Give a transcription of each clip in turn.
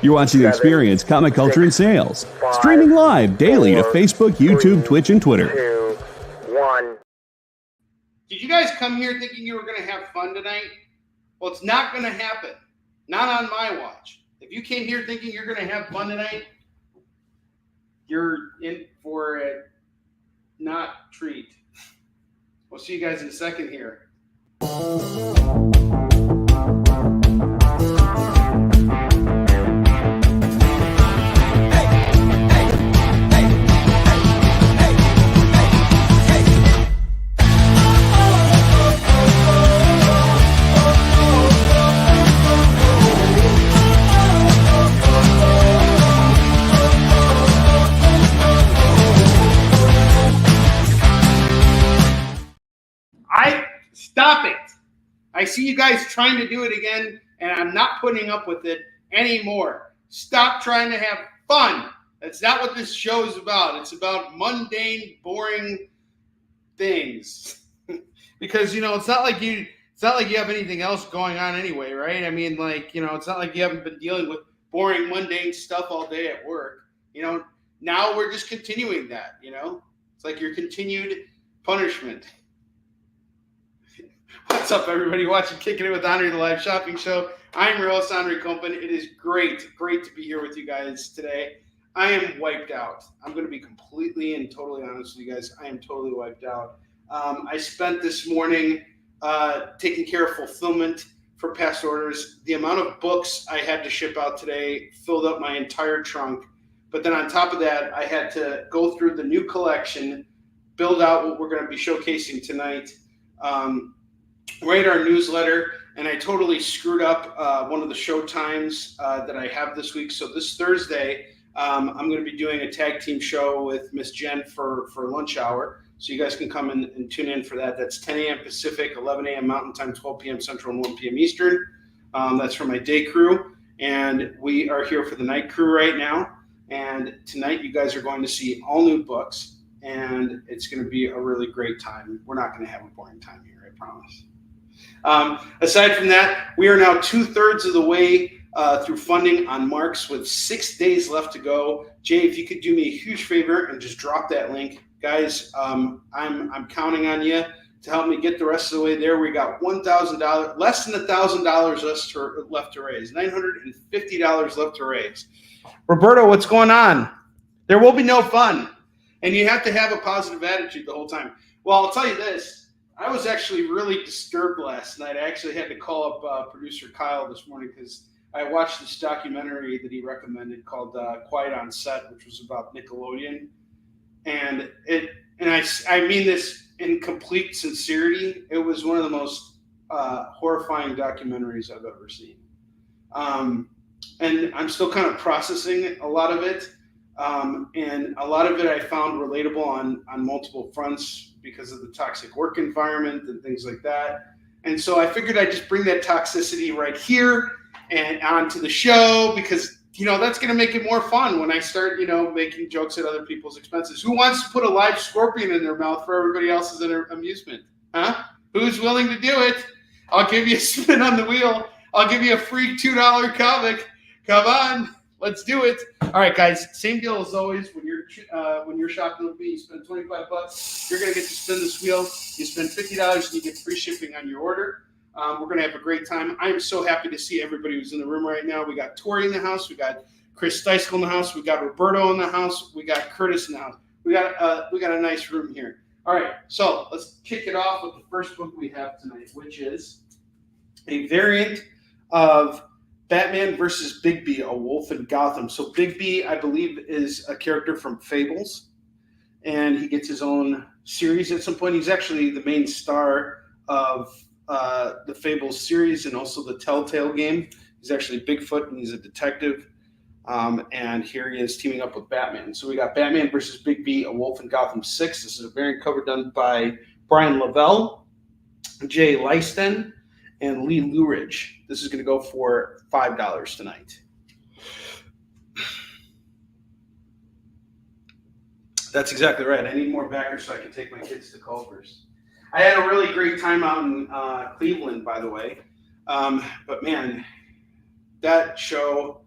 You're watching Experience Comic Culture and Sales. Streaming live daily to Facebook, YouTube, Twitch, and Twitter. 2, 1. Did you guys come here thinking you were going to have fun tonight? Well, it's not going to happen. Not on my watch. If you came here thinking you're going to have fun tonight, you're in for a not treat. We'll see you guys in a second here. Stop it. I see you guys trying to do it again, and I'm not putting up with it anymore. Stop trying to have fun. That's not what this show is about. It's about mundane, boring things. Because, it's not like you have anything else going on anyway, right? I mean, it's not like you haven't been dealing with boring, mundane stuff all day at work. Now we're just continuing that, It's like your continued punishment. What's up, everybody watching Kickin It With Onrie, the live shopping show. I'm your host, Onrie Kompan. It is great to be here with you guys today. I am wiped out. I'm going to be completely and totally honest with you guys. I am totally wiped out. I spent this morning taking care of fulfillment for past orders. The amount of books I had to ship out today filled up my entire trunk. But then on top of that, I had to go through the new collection, build out what we're going to be showcasing tonight, write our newsletter, and I totally screwed up one of the show times that I have this week. So this Thursday, I'm going to be doing a tag team show with Miss Jen for lunch hour. So you guys can come in and tune in for that. That's 10 a.m. Pacific, 11 a.m. Mountain Time, 12 p.m. Central, and 1 p.m. Eastern. That's for my day crew. And we are here for the night crew right now. And tonight you guys are going to see all new books. And it's going to be a really great time. We're not going to have a boring time here, I promise. Aside from that, we are now 2/3 of the way through funding on Marks with 6 days left to go. Jay, if you could do me a huge favor and just drop that link. Guys, I'm counting on you to help me get the rest of the way there. We got $1,000, less than $1,000 left to raise, $950 left to raise. Roberto, what's going on? There will be no fun, and you have to have a positive attitude the whole time. Well, I'll tell you this. I was actually really disturbed last night. I actually had to call up producer Kyle this morning because I watched this documentary that he recommended called Quiet on Set, which was about Nickelodeon. And I mean this in complete sincerity. It was one of the most horrifying documentaries I've ever seen. And I'm still kind of processing a lot of it. And a lot of it I found relatable on multiple fronts because of the toxic work environment and things like that. And so I figured I'd just bring that toxicity right here and onto the show because, that's going to make it more fun when I start, making jokes at other people's expenses. Who wants to put a live scorpion in their mouth for everybody else's amusement? Huh? Who's willing to do it? I'll give you a spin on the wheel. I'll give you a free $2 comic. Come on. Let's do it. All right, guys. Same deal as always. When you're shopping with me, you spend $25. You're gonna get to spin this wheel. You spend $50, and you get free shipping on your order. We're gonna have a great time. I am so happy to see everybody who's in the room right now. We got Tori in the house. We got Chris Steischel in the house. We got Roberto in the house. We got Curtis in the house. We got a nice room here. All right, so let's kick it off with the first book we have tonight, which is a variant of Batman versus Bigby, A Wolf in Gotham. So Bigby, I believe, is a character from Fables, and he gets his own series at some point. He's actually the main star of the Fables series and also the Telltale game. He's actually Bigfoot, and he's a detective. And here he is teaming up with Batman. So we got Batman versus Bigby, A Wolf in Gotham 6. This is a variant cover done by Brian Lavelle, Jay Leisten, and Lee Luridge. This is going to go for $5 tonight. That's exactly right. I need more backers so I can take my kids to Culver's. I had a really great time out in Cleveland, by the way. But man, that show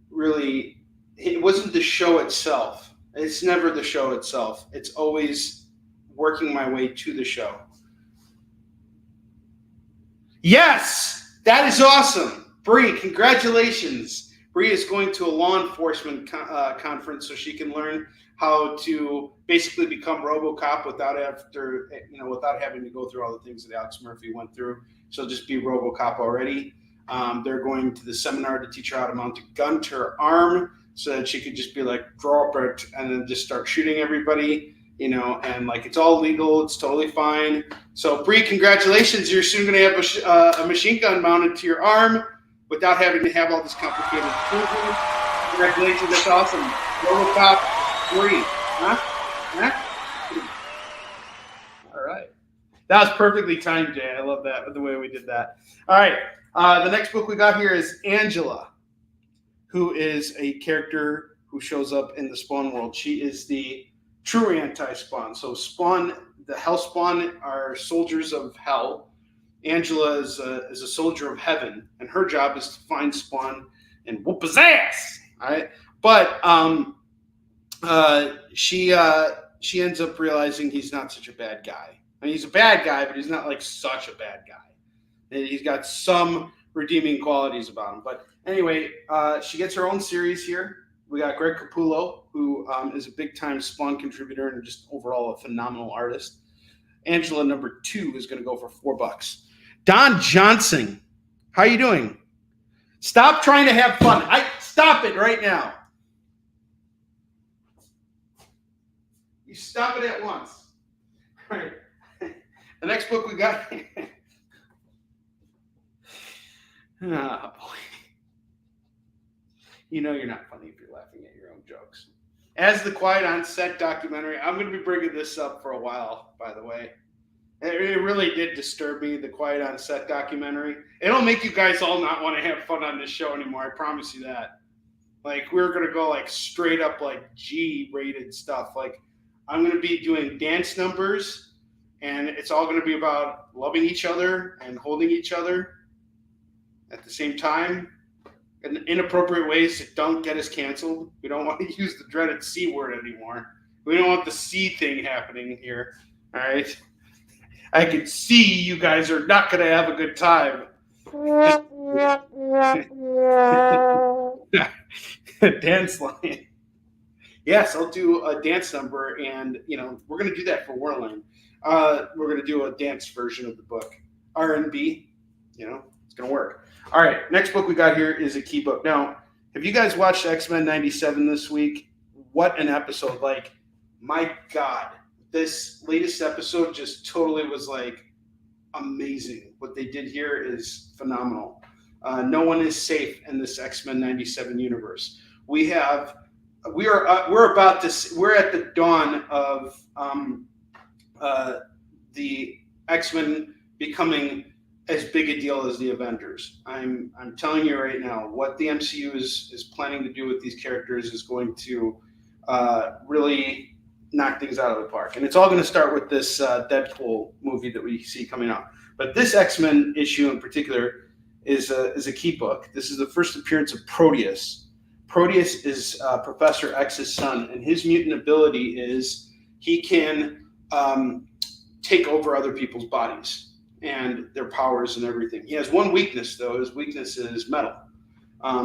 really, it wasn't the show itself. It's never the show itself. It's always working my way to the show. Yes, that is awesome. Bree, congratulations. Bree is going to a law enforcement conference so she can learn how to basically become RoboCop without having to go through all the things that Alex Murphy went through. She'll just be RoboCop already. They're going to the seminar to teach her how to mount a gun to her arm so that she could just be like, drop it, and then just start shooting everybody, and like it's all legal. It's totally fine. So, Bree, congratulations. You're soon going to have a machine gun mounted to your arm without having to have all this complicated thinking. Congratulations. That's awesome. RoboCop 3. Huh? All right. That was perfectly timed, Jay. I love that, the way we did that. All right. The next book we got here is Angela, who is a character who shows up in the Spawn world. She is the true anti-Spawn. So Spawn, the Hell Spawn, are soldiers of hell. Angela is a soldier of heaven, and her job is to find Spawn and whoop his ass. All right. But she ends up realizing he's not such a bad guy. I mean, he's a bad guy, but he's not like such a bad guy. He's got some redeeming qualities about him. But anyway, she gets her own series here. We got Greg Capullo, who is a big-time Spawn contributor and just overall a phenomenal artist. Angela number 2 is going to go for $4. Don Johnson, how you doing? Stop trying to have fun. Stop it right now. You stop it at once. All right. The next book we got. Oh, boy. You're not funny if you're laughing at your own jokes. As the Quiet on Set documentary, I'm going to be bringing this up for a while, by the way. It really did disturb me, the Quiet on Set documentary. It'll make you guys all not want to have fun on this show anymore. I promise you that. Like, we're going to go like straight up like G-rated stuff. Like, I'm going to be doing dance numbers, and it's all going to be about loving each other and holding each other at the same time in inappropriate ways that don't get us canceled. We don't want to use the dreaded C word anymore. We don't want the C thing happening here. All right. I can see you guys are not going to have a good time. Dance line. Yes, I'll do a dance number, and we're going to do that for Warline. We're going to do a dance version of the book. R&B, it's going to work. All right, next book we got here is a key book. Now, have you guys watched X-Men 97 this week? What an episode. Like, my God, this latest episode just totally was like amazing. What they did here is phenomenal. No one is safe in this X-Men 97 universe. We're at the dawn of the X-Men becoming as big a deal as the Avengers. I'm telling you right now, what the MCU is planning to do with these characters is going to really knock things out of the park. And it's all going to start with this Deadpool movie that we see coming out. But this X-Men issue in particular is a key book. This is the first appearance of Proteus. Proteus is Professor X's son, and his mutant ability is he can take over other people's bodies and their powers and everything. He has one weakness, though. His weakness is metal.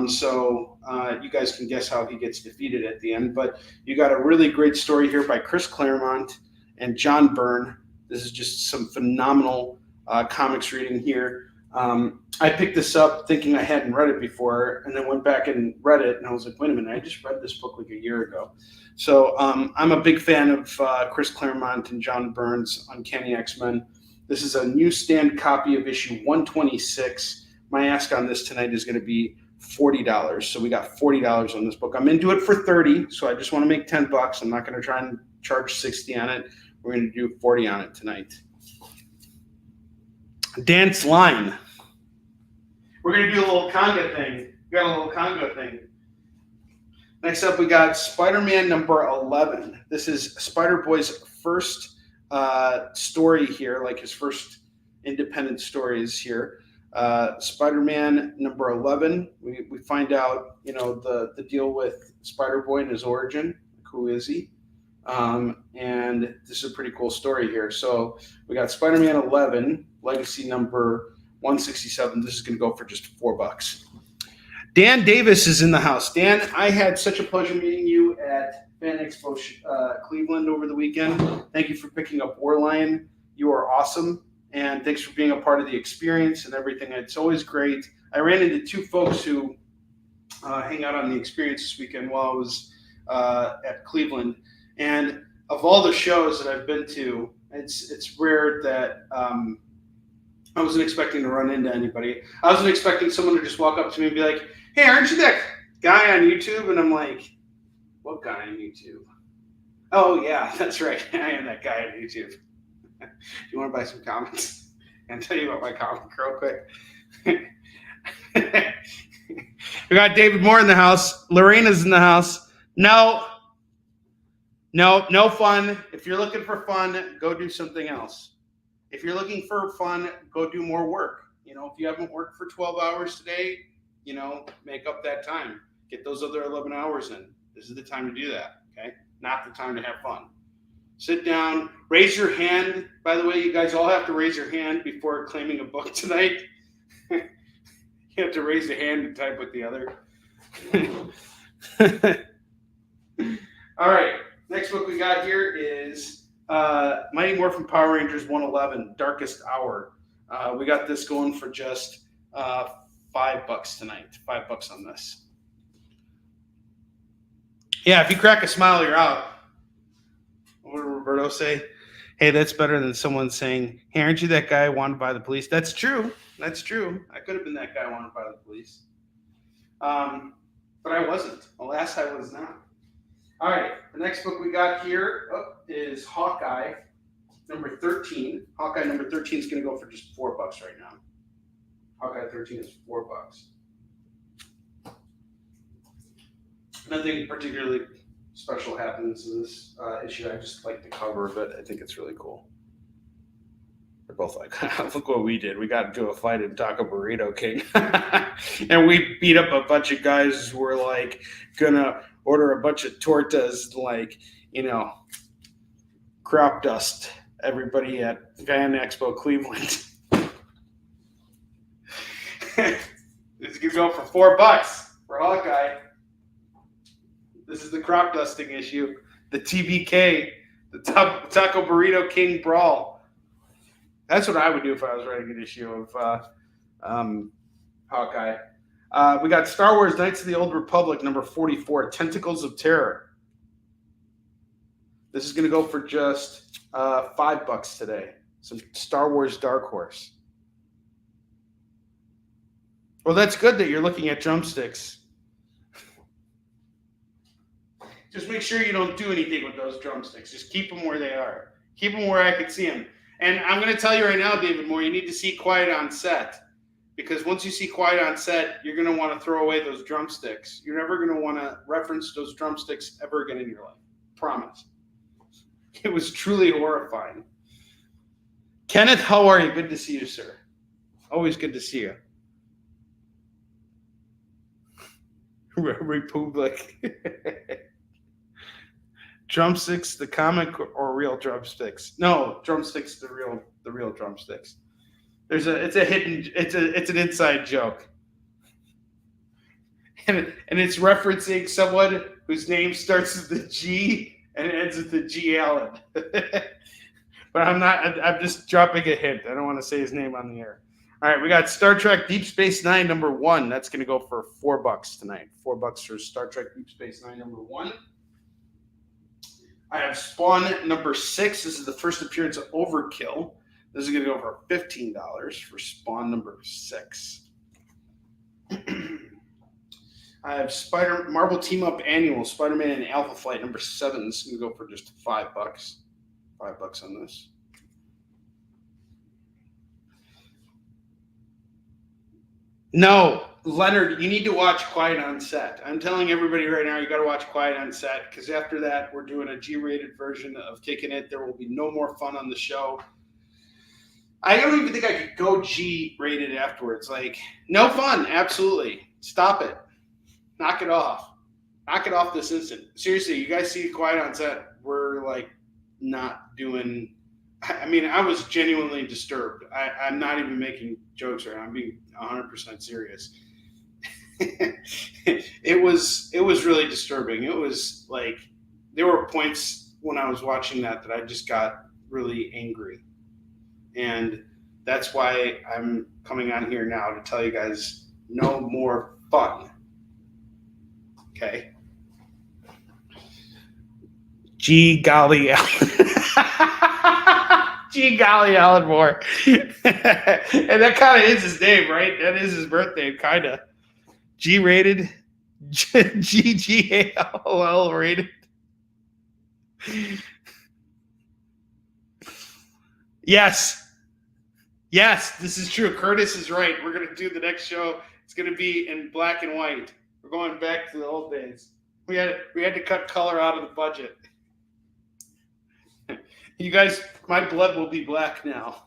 So you guys can guess how he gets defeated at the end. But you got a really great story here by Chris Claremont and John Byrne. This is just some phenomenal comics reading here. I picked this up thinking I hadn't read it before, and then went back and read it, and I was like, wait a minute, I just read this book like a year ago. So I'm a big fan of Chris Claremont and John Byrne's Uncanny X-Men. This is a newsstand copy of issue 126. My ask on this tonight is going to be $40. So we got $40 on this book. I'm into it for $30, so I just want to make $10. I'm not going to try and charge $60 on it. We're going to do $40 on it tonight. Dance line. We're going to do a little conga thing. We got a little conga thing. Next up, we got Spider-Man number 11. This is Spider-Boy's first story here, like his first independent story is here. Spider-Man number 11. We find out, the deal with Spider-Boy and his origin. Who is he? And this is a pretty cool story here. So we got Spider-Man 11, Legacy number 167. This is going to go for just $4. Dan Davis is in the house. Dan, I had such a pleasure meeting you at Fan Expo Cleveland over the weekend. Thank you for picking up Warline. You are awesome. And thanks for being a part of the experience and everything. It's always great. I ran into two folks who hang out on the experience this weekend while I was at Cleveland. And of all the shows that I've been to, it's rare that I wasn't expecting to run into anybody. I wasn't expecting someone to just walk up to me and be like, "Hey, aren't you that guy on YouTube?" And I'm like, "What guy on YouTube?" "Oh, yeah, that's right. I am that guy on YouTube." Do you want to buy some comics? And tell you about my comic real quick. We got David Moore in the house. Lorena's in the house. No fun. If you're looking for fun, go do something else. If you're looking for fun, go do more work. If you haven't worked for 12 hours today, make up that time. Get those other 11 hours in. This is the time to do that, okay? Not the time to have fun. Sit down, raise your hand. By the way, you guys all have to raise your hand before claiming a book tonight. You have to raise the hand and type with the other. All right, next book we got here is Mighty Morphin Power Rangers 111, Darkest Hour. We got this going for just $5 tonight. $5 on this. Yeah, if you crack a smile, you're out. What did Roberto say? Hey, that's better than someone saying, "Hey, aren't you that guy wanted by the police?" That's true. That's true. I could have been that guy wanted by the police. But I wasn't. Alas, I was not. All right. The next book we got here is Hawkeye, number 13. Hawkeye number 13 is going to go for just $4 right now. Hawkeye 13 is $4. Nothing particularly special happens in this issue. I just like the cover of it. I think it's really cool. They're both like, look what we did. We got into a fight in Taco Burrito King. And we beat up a bunch of guys who were like gonna order a bunch of tortas, like, crop dust everybody at Fan Expo Cleveland. This could go for $4 for Hawkeye. This is the crop dusting issue, the TBK, the Taco Burrito King Brawl. That's what I would do if I was writing an issue of Hawkeye. We got Star Wars Knights of the Old Republic, number 44, Tentacles of Terror. This is going to go for just $5 today. Some Star Wars Dark Horse. Well, that's good that you're looking at drumsticks. Just make sure you don't do anything with those drumsticks. Just keep them where they are. Keep them where I can see them. And I'm going to tell you right now, David Moore, you need to see Quiet on Set. Because once you see Quiet on Set, you're going to want to throw away those drumsticks. You're never going to want to reference those drumsticks ever again in your life. Promise. It was truly horrifying. Kenneth, how are you? Good to see you, sir. Always good to see you. Republic. Drumsticks, the comic or real drumsticks? No, drumsticks, the real drumsticks. It's an inside joke. And it's referencing someone whose name starts with the G and ends with the G Allen. But I'm just dropping a hint. I don't want to say his name on the air. All right, we got Star Trek Deep Space Nine number 1. That's going to go for $4 tonight. $4 for Star Trek Deep Space Nine number 1. I have Spawn number 6. This is the first appearance of Overkill. This is going to go for $15 for Spawn number 6. I have Marvel Team Up Annual, Spider-Man and Alpha Flight number 7. This is going to go for just $5. $5 on this. No, Leonard, you need to watch Quiet on Set. I'm telling everybody right now, you got to watch Quiet on Set, because after that, we're doing a G-rated version of Kickin' It. There will be no more fun on the show. I don't even think I could go G-rated afterwards. Like, no fun. Absolutely. Stop it. Knock it off. Knock it off this instant. Seriously, you guys see Quiet on Set. We're like not doing. I mean, I was genuinely disturbed. I'm not even making jokes right now. I'm being 100% serious. it was really disturbing. It was like there were points when I was watching that I just got really angry. And that's why I'm coming on here now to tell you guys no more fun. Okay. Gee golly, Gee golly, Alan Moore. And that kind of is his name, right? That is his birthday, kind of. G-rated. GGALL rated. Yes. Yes, this is true. Curtis is right. We're going to do the next show. It's going to be in black and white. We're going back to the old days. We had to cut color out of the budget. You guys, my blood will be black now.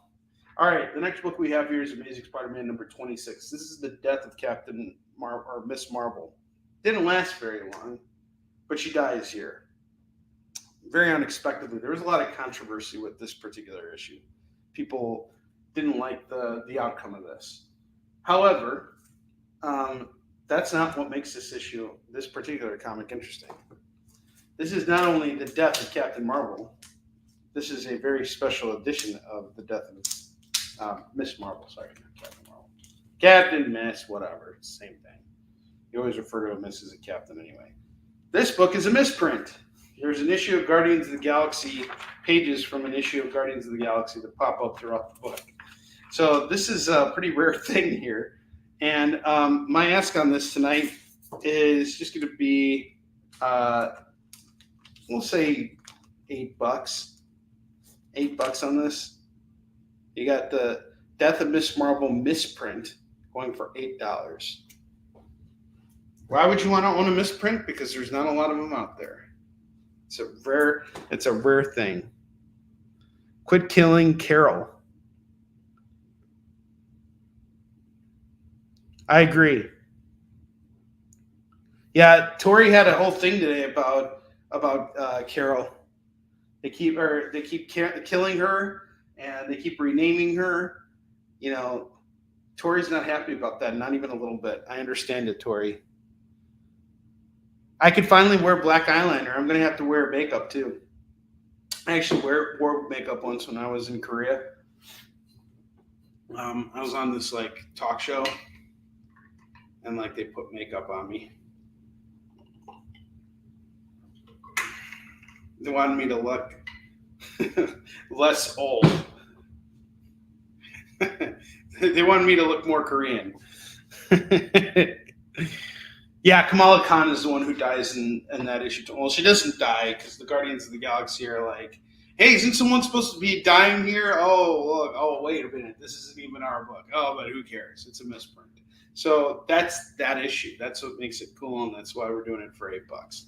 All right, the next book we have here is Amazing Spider-Man number 26. This is the death of Captain or Miss Marvel. Didn't last very long, but she dies here. Very unexpectedly. There was a lot of controversy with this particular issue. People didn't like the outcome of this. However, that's not what makes this particular comic interesting. This is not only the death of Captain Marvel. This is a very special edition of the death of Miss Marvel. Sorry, not Captain Marvel. Captain, Miss, whatever. It's the same thing. You always refer to a Miss as a Captain anyway. This book is a misprint. There's an issue of Guardians of the Galaxy, pages from an issue of Guardians of the Galaxy that pop up throughout the book. So this is a pretty rare thing here. And my ask on this tonight is just going to be, we'll say $8. $8 on this. You got the Death of Miss Marvel misprint going for $8. Why would you want to own a misprint? Because there's not a lot of them out there. It's a rare thing. Quit killing Carol. I agree. Yeah, Tori had a whole thing today about Carol. They keep killing her, and they keep renaming her. You know, Tori's not happy about that, not even a little bit. I understand it, Tori. I could finally wear black eyeliner. I'm going to have to wear makeup, too. I actually wore makeup once when I was in Korea. I was on this, talk show, and, they put makeup on me. They wanted me to look less old. They wanted me to look more Korean. Yeah, Kamala Khan is the one who dies in that issue. Well, she doesn't die because the Guardians of the Galaxy are like, hey, isn't someone supposed to be dying here? Oh, look. Oh, wait a minute. This isn't even our book. Oh, but who cares? It's a misprint. So that's that issue. That's what makes it cool, and that's why we're doing it for $8.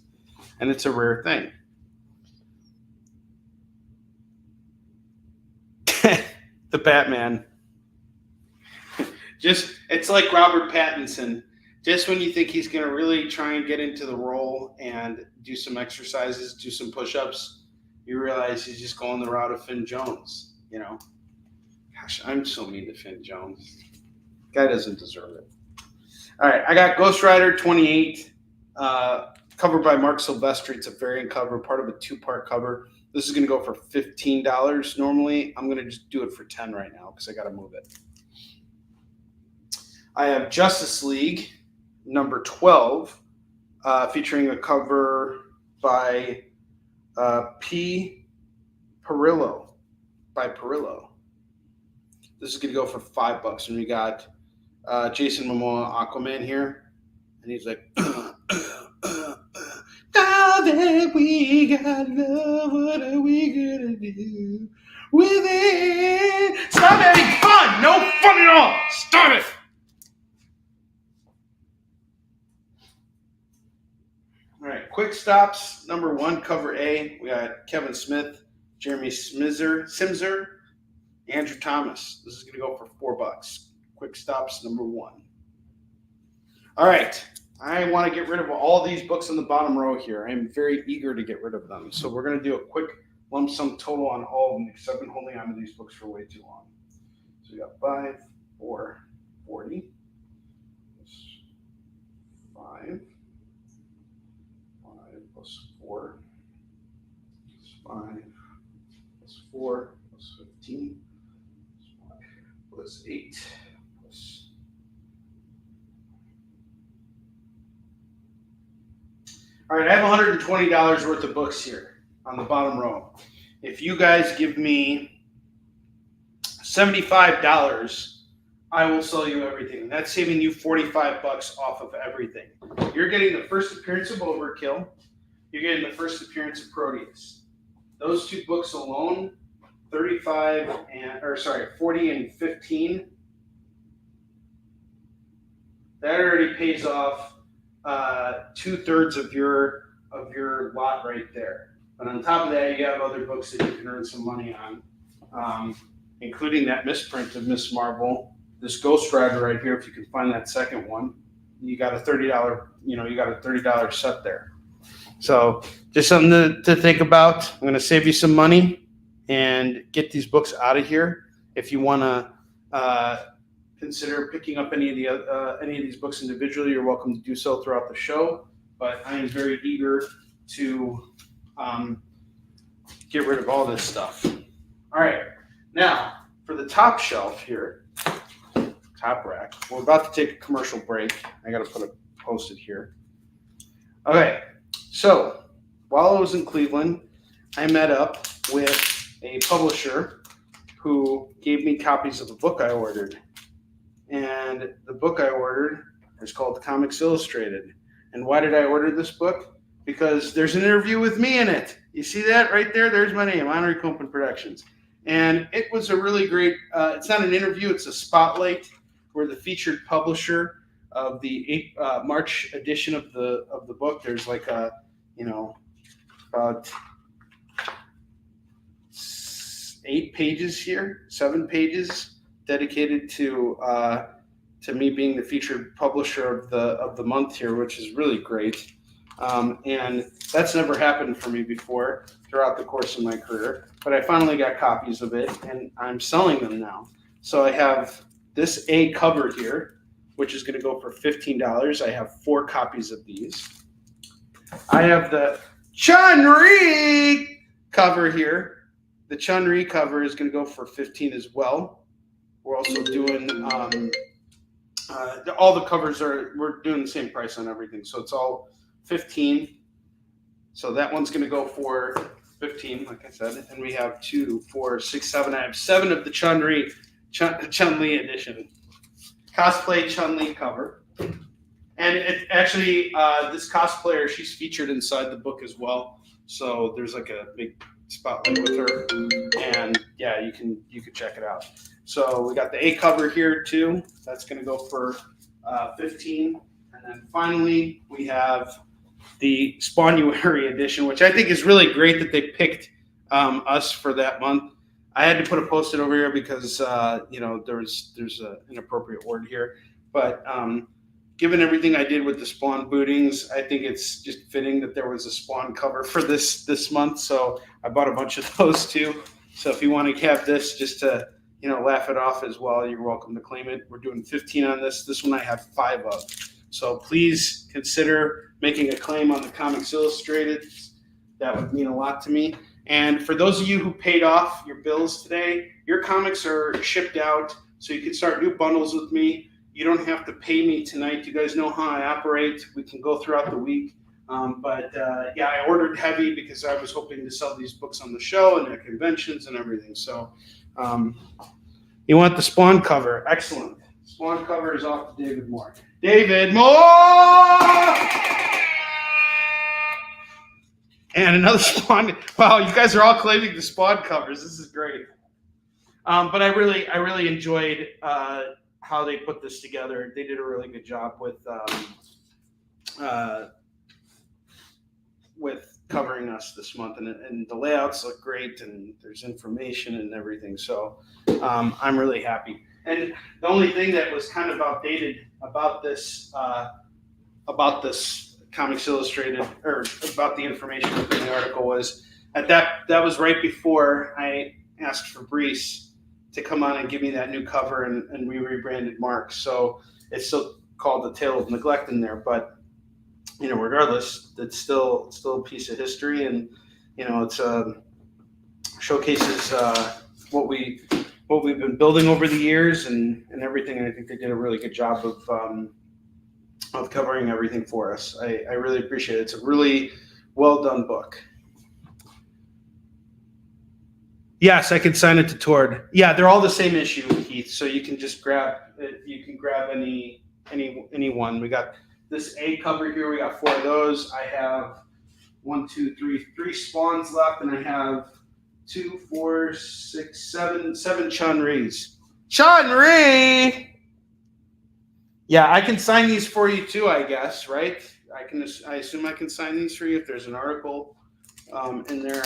And it's a rare thing. The Batman. It's like Robert Pattinson. Just when you think he's going to really try and get into the role and do some exercises, do some push-ups, you realize he's just going the route of Finn Jones, you know. Gosh, I'm so mean to Finn Jones. Guy doesn't deserve it. All right, I got Ghost Rider 28, covered by Mark Silvestri. It's a variant cover, part of a two-part cover. This is going to go for $15 normally. I'm going to just do it for $10 right now because I got to move it. I have Justice League number 12, featuring a cover by P. Perillo. This is going to go for $5. And we got Jason Momoa, Aquaman here. And he's like, now that we got love, what are we going to do with it? Stop having fun! No fun at all! Stop it! All right, Quick Stops, number 1, cover A. We got Kevin Smith, Jeremy Simser, Andrew Thomas. This is going to go for $4. Quick Stops #1. All right. I want to get rid of all these books on the bottom row here. I'm very eager to get rid of them. So we're going to do a quick lump sum total on all of them because I've been holding on to these books for way too long. So we got 5, 4, 40, 5, 5 plus 4, plus 5, plus 4, plus 15, plus 5, plus 8, plus... All right, I have $120 worth of books here on the bottom row. If you guys give me $75, I will sell you everything. That's saving you $45 off of everything. You're getting the first appearance of Overkill. You're getting the first appearance of Proteus. Those two books alone, 40 and 15. That already pays off 2/3 of your lot right there. But on top of that, you have other books that you can earn some money on, including that misprint of Miss Marvel, this Ghost Rider right here. If you can find that second one, you got a $30 set there. So just something to think about. I'm going to save you some money and get these books out of here. If you want to consider picking up any of these books individually, you're welcome to do so throughout the show. But I am very eager to get rid of all this stuff. All right, now for the top shelf here, top rack. We're about to take a commercial break. I got to put a post-it here. Okay, so while I was in Cleveland, I met up with a publisher who gave me copies of a book I ordered. And the book I ordered is called Comics Illustrated. And why did I order this book? Because there's an interview with me in it. You see that right there? There's my name, Onrie Kompan Productions. And it was a really great, it's not an interview, it's a spotlight. We're the featured publisher of the March edition of the book. There's like about 8 pages here, 7 pages dedicated to me being the featured publisher of the month here, which is really great. And that's never happened for me before throughout the course of my career. But I finally got copies of it, and I'm selling them now. So I have this A cover here, which is going to go for $15. I have 4 copies of these. I have the Chun-Li cover here. The Chun-Li cover is going to go for $15 as well. We're also doing all the covers we're doing the same price on everything. So it's all $15. So that one's going to go for $15, like I said. And we have 2, 4, 6, 7. I have 7 of the Chun-Li edition. Cosplay Chun-Li cover. And it actually, this cosplayer, she's featured inside the book as well. So there's like a big spotlight with her. And yeah, you can check it out. So we got the A cover here too. That's going to go for $15. And then finally, we have the Spawnuary edition, which I think is really great that they picked us for that month. I had to put a post-it over here because there's an inappropriate word here. But given everything I did with the Spawn bootings, I think it's just fitting that there was a Spawn cover for this month. So I bought a bunch of those too. So if you want to have this just to laugh it off as well, you're welcome to claim it. We're doing 15 on this. This one I have 5 of. So please consider making a claim on the Comics Illustrated. That would mean a lot to me. And for those of you who paid off your bills today, your comics are shipped out, so you can start new bundles with me. You don't have to pay me tonight. You guys know how I operate. We can go throughout the week. I ordered heavy because I was hoping to sell these books on the show and at conventions and everything. So you want the Spawn cover. Excellent. Spawn cover is off to David Moore. David Moore! And another Spawn. Wow, you guys are all claiming the Spawn covers. This is great. But I really enjoyed how they put this together. They did a really good job with covering us this month, and the layouts look great, and there's information and everything. So I'm really happy. And the only thing that was kind of outdated about this Comics Illustrated, or about the information within the article, was that was right before I asked Fabrice to come on and give me that new cover, and we rebranded Mark. So it's still called The Tale of Neglect in there, but regardless, it's still a piece of history, and it's showcases what we've been building over the years and everything. And I think they did a really good job of covering everything for us. I really appreciate it. It's a really well done book. Yes, I can sign it to Tord. Yeah, they're all the same issue, Keith. So you can just grab it. You can grab any one. We got this A cover here. We got 4 of those. I have 3 spawns left, and I have 2, 4, 6, 7 Chun-Ris. Chun-Ri! Yeah, I can sign these for you too, I guess, right? I assume I can sign these for you if there's an article in there,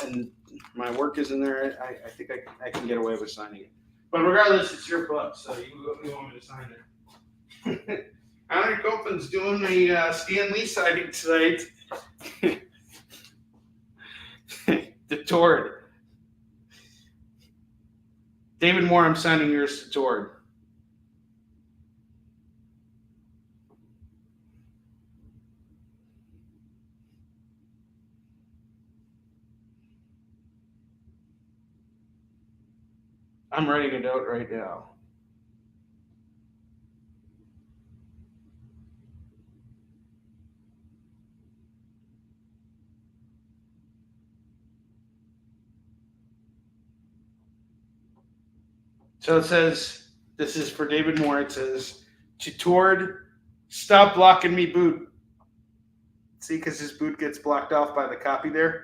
and my work is in there. I think I can get away with signing it. But regardless, it's your book, so you want me to sign it. Onrie Kompan's doing a Stan Lee sighting tonight. The Tord. David Moore, I'm signing yours to Tord. I'm writing it out right now. So it says, this is for David Moore. It says, to Tord, stop blocking me boot. See, because his boot gets blocked off by the copy there.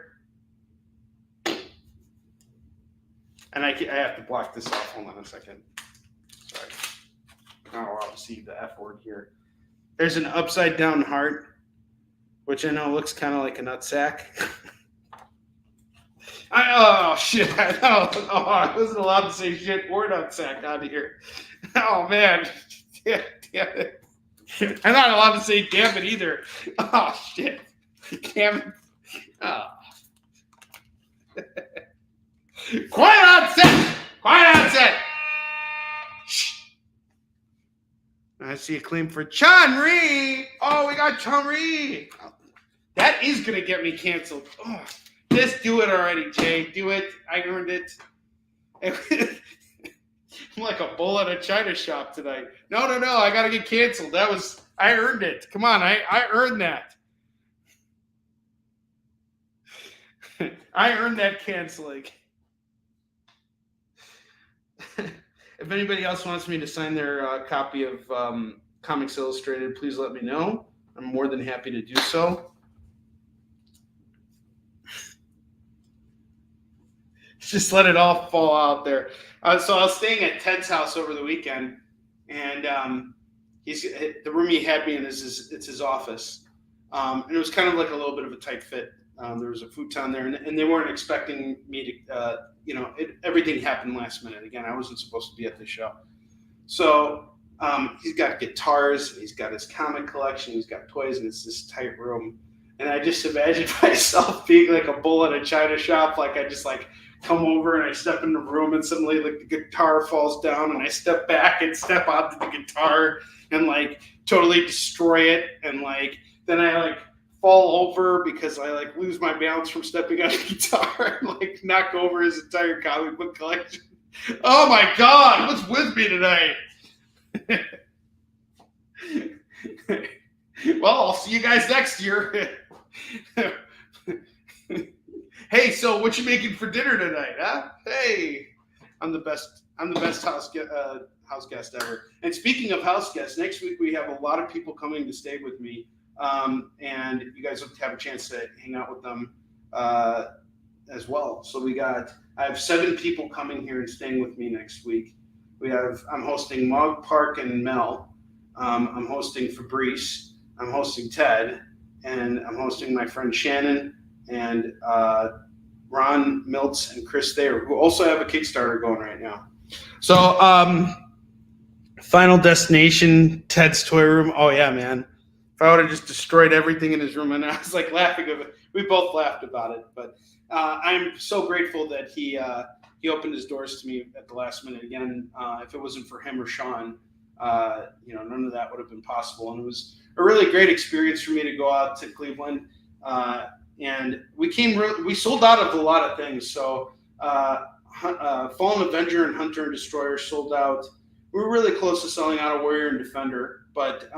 And I have to block this off. Hold on a second. Sorry. I'm not allowed to see the F word here. There's an upside down heart, which I know looks kind of like a nutsack. Oh, shit. I wasn't allowed to say shit or nutsack on here. Oh, man. Damn it. I'm not allowed to say damn it either. Oh, shit. Damn it. Oh. Quiet on set! Quiet on set! Shh. I see a claim for Chun-Ri. Oh, we got Chun-Ri. That is going to get me canceled. Oh, just do it already, Jay. Do it. I earned it. I'm like a bull at a china shop tonight. No. I got to get canceled. I earned it. Come on. I earned that. I earned that canceling. If anybody else wants me to sign their copy of Comics Illustrated, please let me know. I'm more than happy to do so. Just let it all fall out there. So I was staying at Ted's house over the weekend, and the room he had me in it's his office, and it was kind of like a little bit of a tight fit. There was a futon there, and they weren't expecting me to, everything happened last minute. Again, I wasn't supposed to be at the show. So he's got guitars, he's got his comic collection, he's got toys, and it's this tight room. And I just imagined myself being like a bull in a china shop. Like I just come over and I step in the room, and suddenly the guitar falls down, and I step back and step onto the guitar and totally destroy it. And then I fall over because I lose my balance from stepping on the guitar and knock over his entire comic book collection. Oh my God, what's with me tonight? Well, I'll see you guys next year. Hey, so what you making for dinner tonight, huh? Hey, I'm the best house guest ever. And speaking of house guests, next week we have a lot of people coming to stay with me. And you guys will have a chance to hang out with them as well. So I have 7 people coming here and staying with me next week. I'm hosting Mog, Park, and Mel. I'm hosting Fabrice. I'm hosting Ted, and I'm hosting my friend Shannon, and Ron Miltz and Chris Thayer, who also have a Kickstarter going right now. So, Final Destination, Ted's Toy Room. Oh yeah, man. If I would have just destroyed everything in his room, and I was like laughing of it. We both laughed about it, but I'm so grateful that he opened his doors to me at the last minute. Again, if it wasn't for him or Sean, none of that would have been possible. And it was a really great experience for me to go out to Cleveland. And we sold out of a lot of things. So Fallen Avenger and Hunter and Destroyer sold out. We were really close to selling out of Warrior and Defender, but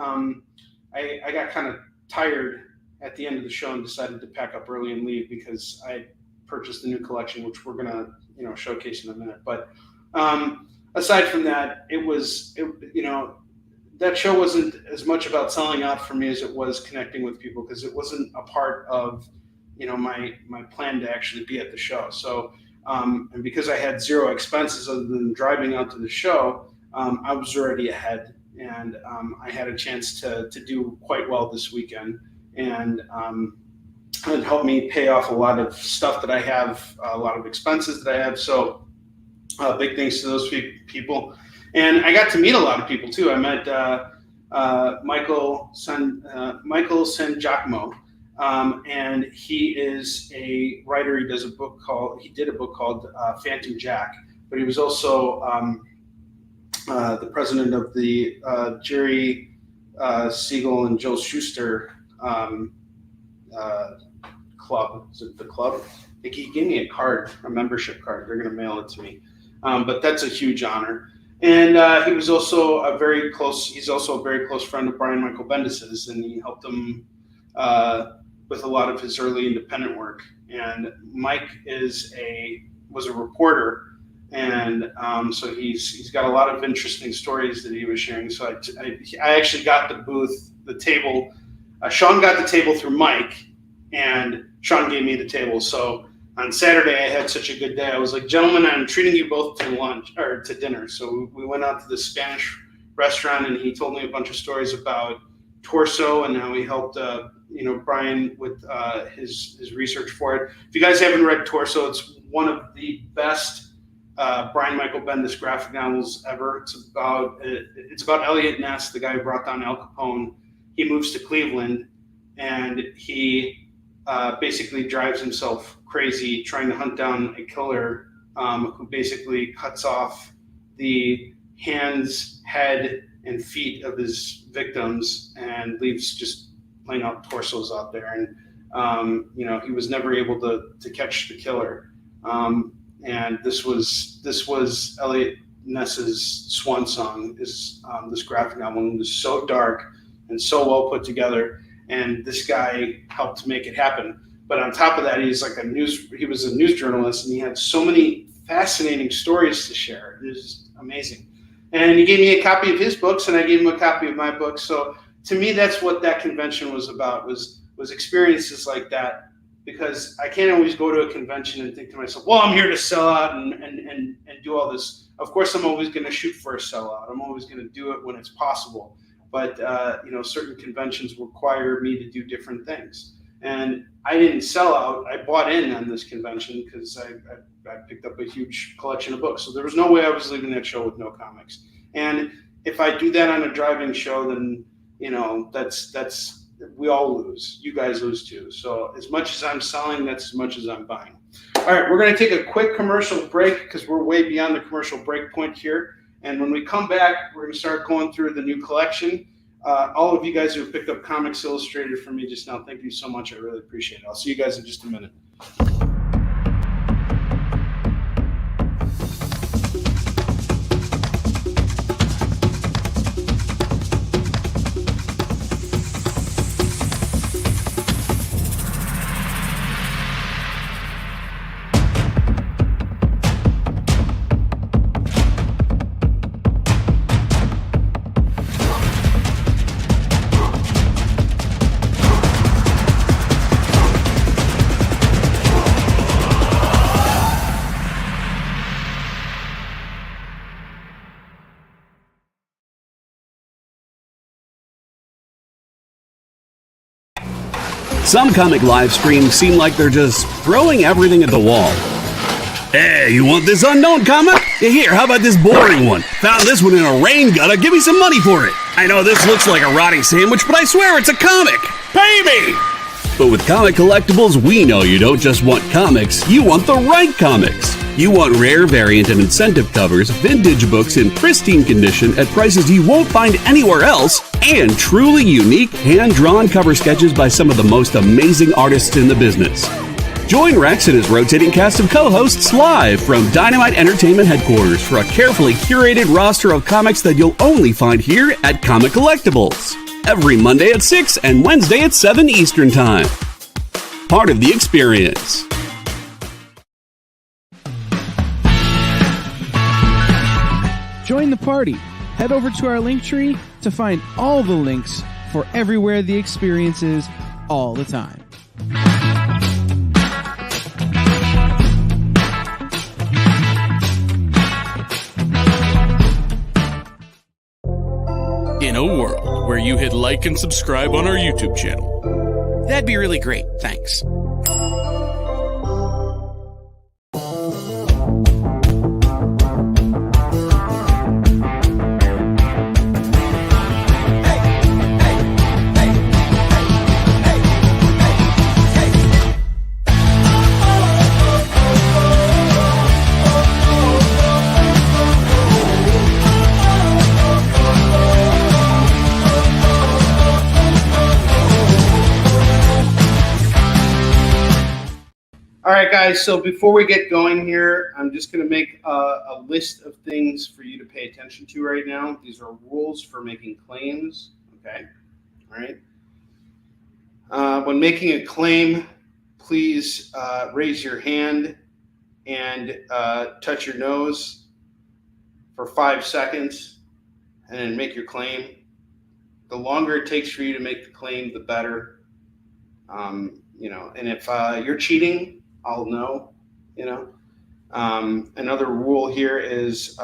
I got kind of tired at the end of the show and decided to pack up early and leave because I purchased a new collection, which we're gonna showcase in a minute. But aside from that, that show wasn't as much about selling out for me as it was connecting with people, because it wasn't a part of my plan to actually be at the show. So and because I had zero expenses other than driving out to the show, I was already ahead, and I had a chance to do quite well this weekend, and it helped me pay off a lot of stuff that I have, a lot of expenses that I have. So big thanks to those people. And I got to meet a lot of people too. I met Michael San Giacomo, and he is a writer. He did a book called Phantom Jack, but he was also the president of the Jerry Siegel and Joe Shuster club. Is it the club? He gave me a membership card. They're going to mail it to me. But that's a huge honor. And he was also he's also a very close friend of Brian Michael Bendis's, and he helped him with a lot of his early independent work. And Mike was a reporter, and so he's got a lot of interesting stories that he was sharing. So I actually got the table. Sean got the table through Mike, and Sean gave me the table. So on Saturday, I had such a good day. I was like, gentlemen, I'm treating you both to lunch or to dinner. So we went out to the Spanish restaurant, and he told me a bunch of stories about Torso and how he helped, Brian with his research for it. If you guys haven't read Torso, it's one of the best Brian Michael Bendis graphic novels ever. It's about Elliot Ness, the guy who brought down Al Capone. He moves to Cleveland, and he basically drives himself crazy trying to hunt down a killer who basically cuts off the hands, head, and feet of his victims and leaves just plain out torsos out there. And he was never able to catch the killer. And this was Elliot Ness's swan song. This graphic novel. It was so dark and so well put together, and this guy helped to make it happen. But on top of that, he was a news journalist, and he had so many fascinating stories to share. It was amazing. And he gave me a copy of his books, and I gave him a copy of my books. So to me, that's what that convention was about, was experiences like that, because I can't always go to a convention and think to myself, well, I'm here to sell out and do all this. Of course, I'm always going to shoot for a sellout. I'm always going to do it when it's possible. But certain conventions require me to do different things. And I didn't sell out. I bought in on this convention because I picked up a huge collection of books. So there was no way I was leaving that show with no comics. And if I do that on a driving show, then that's we all lose. You guys lose too. So as much as I'm selling, that's as much as I'm buying. All right, we're going to take a quick commercial break because we're way beyond the commercial break point here. And when we come back, we're going to start going through the new collection. All of you guys who have picked up Comics Illustrated from me just now, thank you so much. I really appreciate it. I'll see you guys in just a minute. Some comic live streams seem like they're just throwing everything at the wall. Hey, you want this unknown comic? Yeah, here, how about this boring one? Found this one in a rain gutter, give me some money for it. I know this looks like a rotting sandwich, but I swear it's a comic. Pay me! But with Comic Collectibles, we know you don't just want comics, you want the right comics. You want rare variant and incentive covers, vintage books in pristine condition at prices you won't find anywhere else, and truly unique hand-drawn cover sketches by some of the most amazing artists in the business. Join Rex and his rotating cast of co-hosts live from Dynamite Entertainment headquarters for a carefully curated roster of comics that you'll only find here at Comic Collectibles. Every Monday at 6 and Wednesday at 7 Eastern Time. Part of the experience. Join the party. Head over to our link tree to find all the links for everywhere the experience is all the time. In a world where you hit like and subscribe on our YouTube channel, that'd be really great. Thanks. All right, guys, so before we get going here, I'm just going to make a list of things for you to pay attention to right now. These are rules for making claims, okay? All right. When making a claim, please raise your hand and touch your nose for 5 seconds and then make your claim. The longer it takes for you to make the claim, the better. And if you're cheating, I'll know, Another rule here is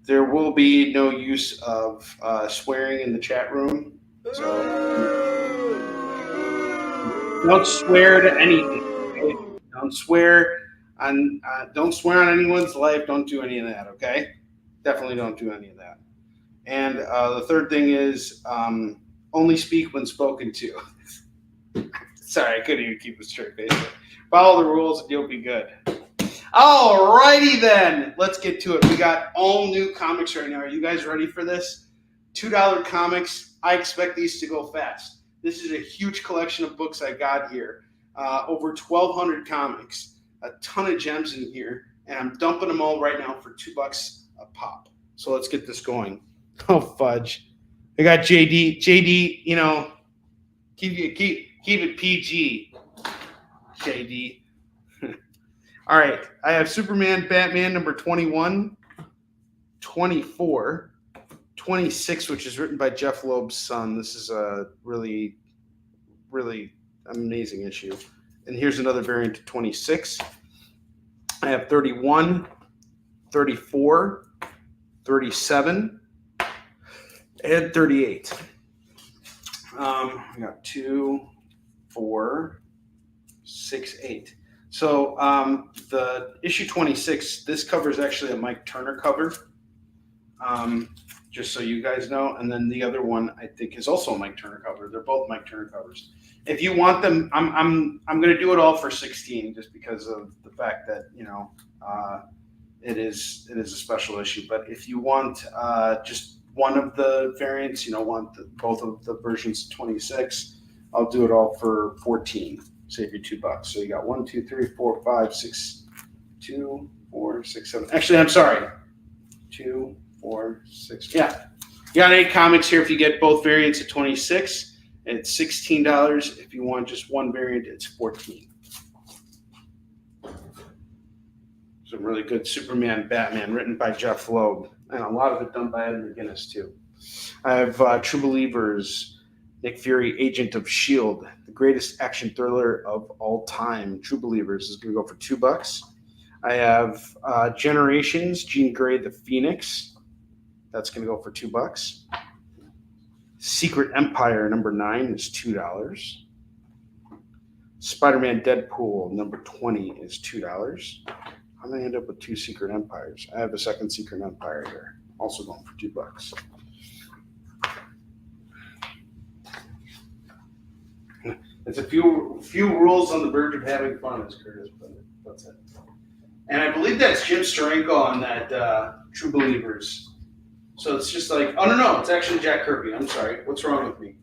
there will be no use of swearing in the chat room. So don't swear to anything. Okay? Don't swear on anyone's life. Don't do any of that, okay? Definitely don't do any of that. And the third thing is only speak when spoken to. Sorry, I couldn't even keep a straight face. Follow the rules and you'll be good. All righty then. Let's get to it. We got all new comics right now. Are you guys ready for this? $2 comics. I expect these to go fast. This is a huge collection of books I got here. Over 1,200 comics. A ton of gems in here. And I'm dumping them all right now for $2 a pop. So let's get this going. Oh, fudge. I got JD. JD, keep it PG. JD. All right. I have Superman, Batman number 21, 24, 26, which is written by Jeff Loeb's son. This is a really, really amazing issue. And here's another variant of 26. I have 31, 34, 37, and 38. I got 2, 4, 6, 8. So the issue 26, this cover is actually a Mike Turner cover, just so you guys know. And then the other one I think is also a Mike Turner cover. They're both Mike Turner covers. If you want them, I'm going to do it all for 16, just because of the fact that it is a special issue. But if you want just one of the variants, both of the versions of 26, I'll do it all for 14. Save you $2. So you got 1, 2, 3, 4, 5, 6, 2, 4, 6, 7. Actually, I'm sorry. 2, 4, 6. Yeah. You got 8 comics here if you get both variants at 26. It's $16. If you want just one variant, it's $14. Some really good Superman, Batman, written by Jeff Loeb. And a lot of it done by Ed McGuinness, too. I have True Believers, Nick Fury, Agent of S.H.I.E.L.D., the greatest action thriller of all time. True Believers is going to go for $2. I have Generations, Jean Grey, the Phoenix. That's going to go for $2. Secret Empire, number 9, is $2. Spider-Man Deadpool number 20 is $2. I'm gonna end up with 2 Secret Empires. I have a second Secret Empire here, also going for $2. It's a few rules on the verge of having fun, as Curtis put it. That's it. And I believe that's Jim Steranko on that True Believers. So it's just like, oh no, it's actually Jack Kirby. I'm sorry. What's wrong with me?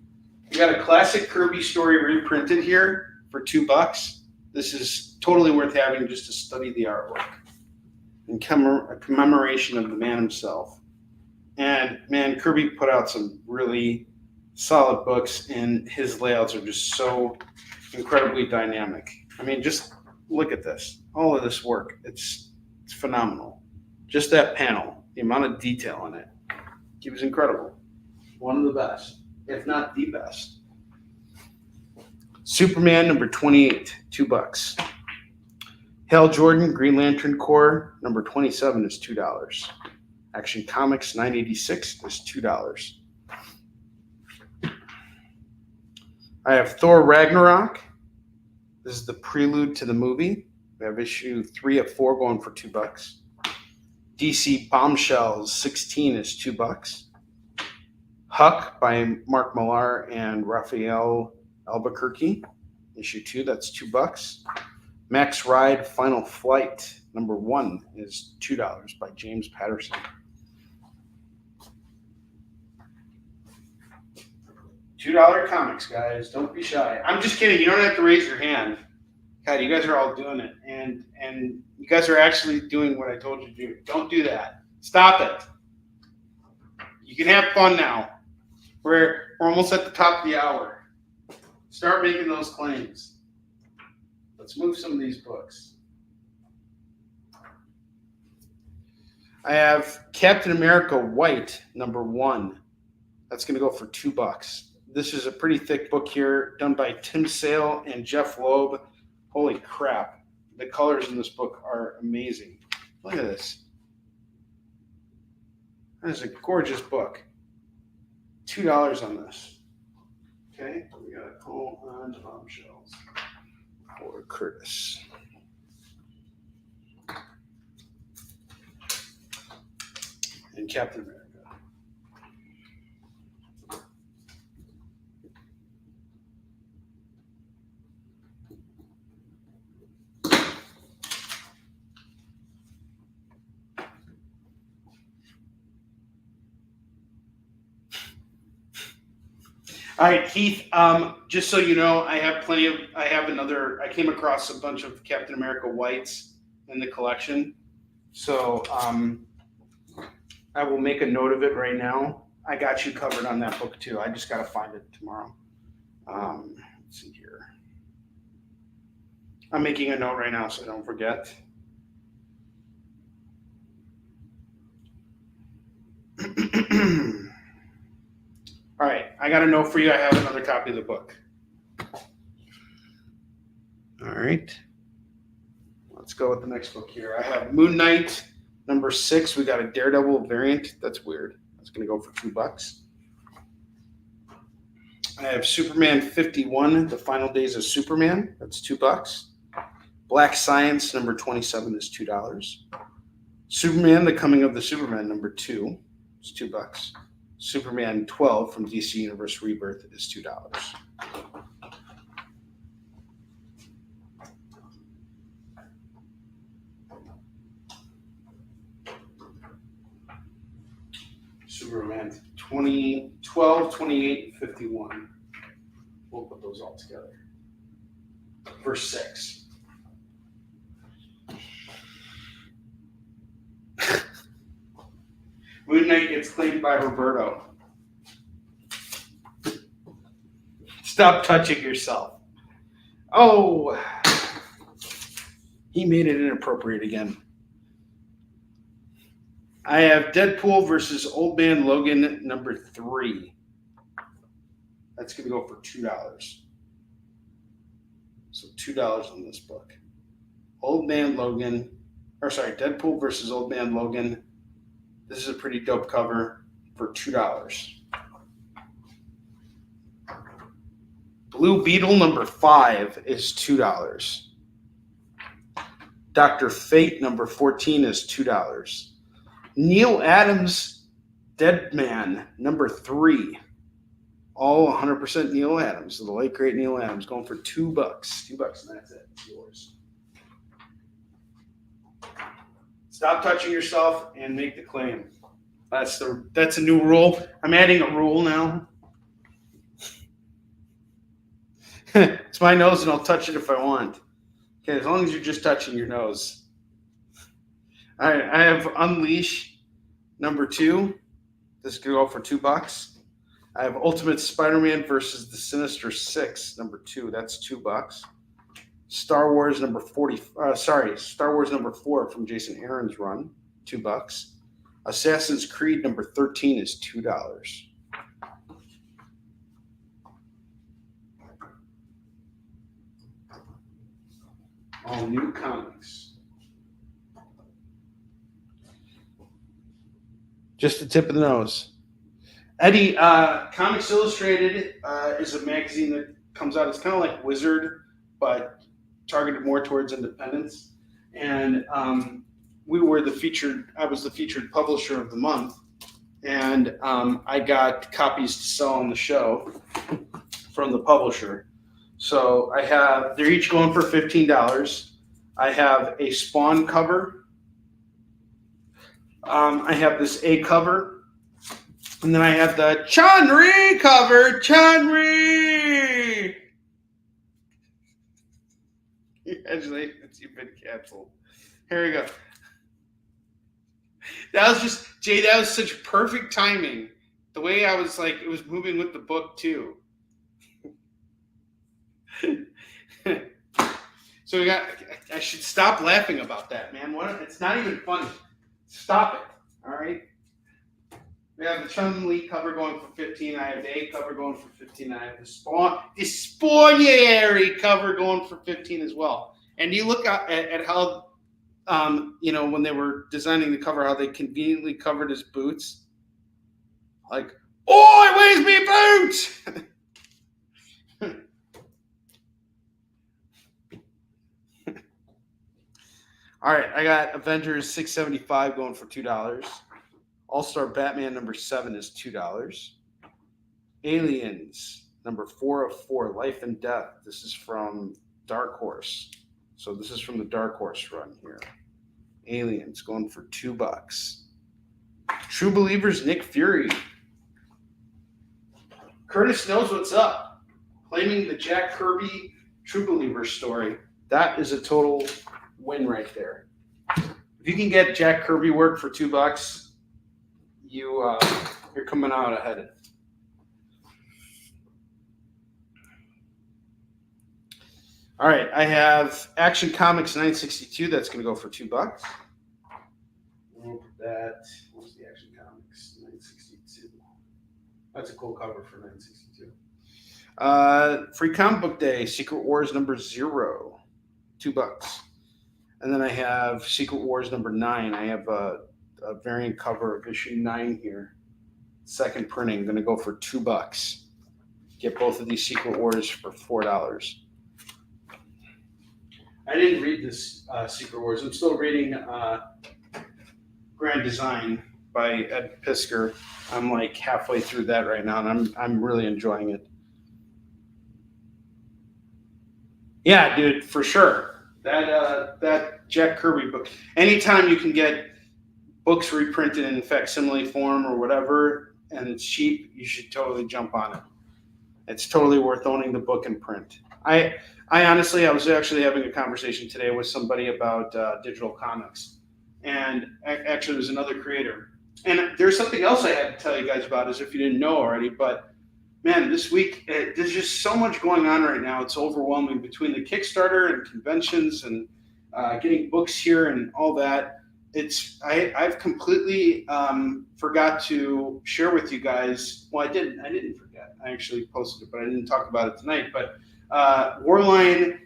You got a classic Kirby story reprinted here for $2. This is totally worth having just to study the artwork and a commemoration of the man himself. And man, Kirby put out some really solid books, and his layouts are just so incredibly dynamic. I mean, just look at this. All of this work, it's phenomenal. Just that panel, the amount of detail in it, it was incredible. One of the best, if not the best. Superman number 28, $2. Hal Jordan, Green Lantern Corps, number 27 is $2. Action Comics 986 is $2. I have Thor Ragnarok. This is the prelude to the movie. We have issue 3 of 4 going for $2. DC Bombshells 16 is $2. Huck by Mark Millar and Raphael Albuquerque, issue 2, that's $2. Max Ride Final Flight number 1 is $2 by James Patterson. $2 comics, guys. Don't be shy. I'm just kidding. You don't have to raise your hand. God, you guys are all doing it, and you guys are actually doing what I told you to do. Don't do that. Stop it. You can have fun now. We're almost at the top of the hour. Start making those claims. Let's move some of these books. I have Captain America White, number 1. That's going to go for $2. This is a pretty thick book here, done by Tim Sale and Jeff Loeb. Holy crap. The colors in this book are amazing. Look at this. That is a gorgeous book. $2 on this. Okay, we got a call on Bombshells for Curtis. And Captain America. All right, Keith, just so you know, I came across a bunch of Captain America Whites in the collection. So I will make a note of it right now. I got you covered on that book too. I just got to find it tomorrow. Let's see here. I'm making a note right now so I don't forget. All right, I got a note for you. I have another copy of the book. All right. Let's go with the next book here. I have Moon Knight, number 6. We got a Daredevil variant. That's weird. That's going to go for $2. I have Superman 51, The Final Days of Superman. That's $2. Black Science, number 27 is $2. Superman, The Coming of the Superman, number 2 is $2. Superman 12 from DC Universe Rebirth is $2. Superman 20, 12, 28, 51. We'll put those all together. For $6. Moon Knight gets claimed by Roberto. Stop touching yourself. Oh, he made it inappropriate again. I have Deadpool versus Old Man Logan number 3. That's going to go for $2. So $2 on this book. Deadpool versus Old Man Logan. This is a pretty dope cover for $2. Blue Beetle number 5 is $2. Dr. Fate number 14 is $2. Neil Adams Dead Man number 3. All 100% Neil Adams. The late great Neil Adams going for $2. $2 and that's it. It's yours. Stop touching yourself and make the claim. That's a new rule. I'm adding a rule now. It's my nose and I'll touch it if I want. Okay, as long as you're just touching your nose. All right, I have Unleash number 2. This could go for $2. I have Ultimate Spider-Man versus the Sinister Six number 2. That's $2. Star Wars number 4 from Jason Aaron's run, $2. Assassin's Creed number 13 is $2. All new comics. Just the tip of the nose. Eddie, Comics Illustrated is a magazine that comes out. It's kind of like Wizard, but targeted more towards independents. And I was the featured publisher of the month. And I got copies to sell on the show from the publisher. So they're each going for $15. I have a Spawn cover. I have this A cover. And then I have the Onrie cover. Onrie! Congratulations, you've been canceled. Here we go. That was such perfect timing. The way I was like, it was moving with the book too. So I should stop laughing about that, man. It's not even funny. Stop it. All right. We have the Chun-Li cover going for $15. I have the A cover going for $15. I have the Spawnieri cover going for $15 as well. And you look at how, when they were designing the cover, how they conveniently covered his boots. Like, oh, where's my boots? All right, I got Avengers 675 going for $2. All-Star Batman number 7 is $2. Aliens number 404, Life and Death. This is from Dark Horse. So this is from the Dark Horse run here. Aliens going for $2. True Believers Nick Fury. Curtis knows what's up. Claiming the Jack Kirby True Believers story. That is a total win right there. If you can get Jack Kirby work for $2, you're coming out ahead. All right, I have Action Comics 962. That's going to go for $2. We'll put that. What's the Action Comics 962? That's a cool cover for 962. Free Comic Book Day, Secret Wars number 0, $2. And then I have Secret Wars number 9. I have a variant cover of issue 9 here. Second printing, going to go for $2. Get both of these Secret Wars for $4. I didn't read this Secret Wars. I'm still reading Grand Design by Ed Piskor. I'm like halfway through that right now, and I'm really enjoying it. Yeah, dude, for sure. That Jack Kirby book. Anytime you can get books reprinted in facsimile form or whatever, and it's cheap, you should totally jump on it. It's totally worth owning the book in print. I honestly, I was actually having a conversation today with somebody about digital comics, and actually, there's another creator. And there's something else I had to tell you guys about, as if you didn't know already. But man, this week there's just so much going on right now. It's overwhelming between the Kickstarter and conventions and getting books here and all that. I've completely forgot to share with you guys. Well, I didn't forget. I actually posted it, but I didn't talk about it tonight. But Warline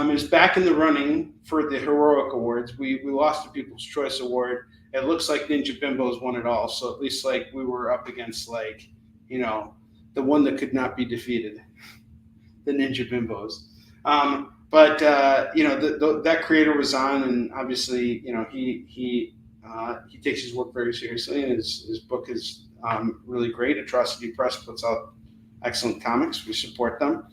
is back in the running for the Heroic Awards. We lost the People's Choice Award. It looks like Ninja Bimbo's won it all. So at least like we were up against the one that could not be defeated. the Ninja Bimbos. But that creator was on, and obviously, he takes his work very seriously, and his book is really great. Atrocity Press puts out excellent comics. We support them.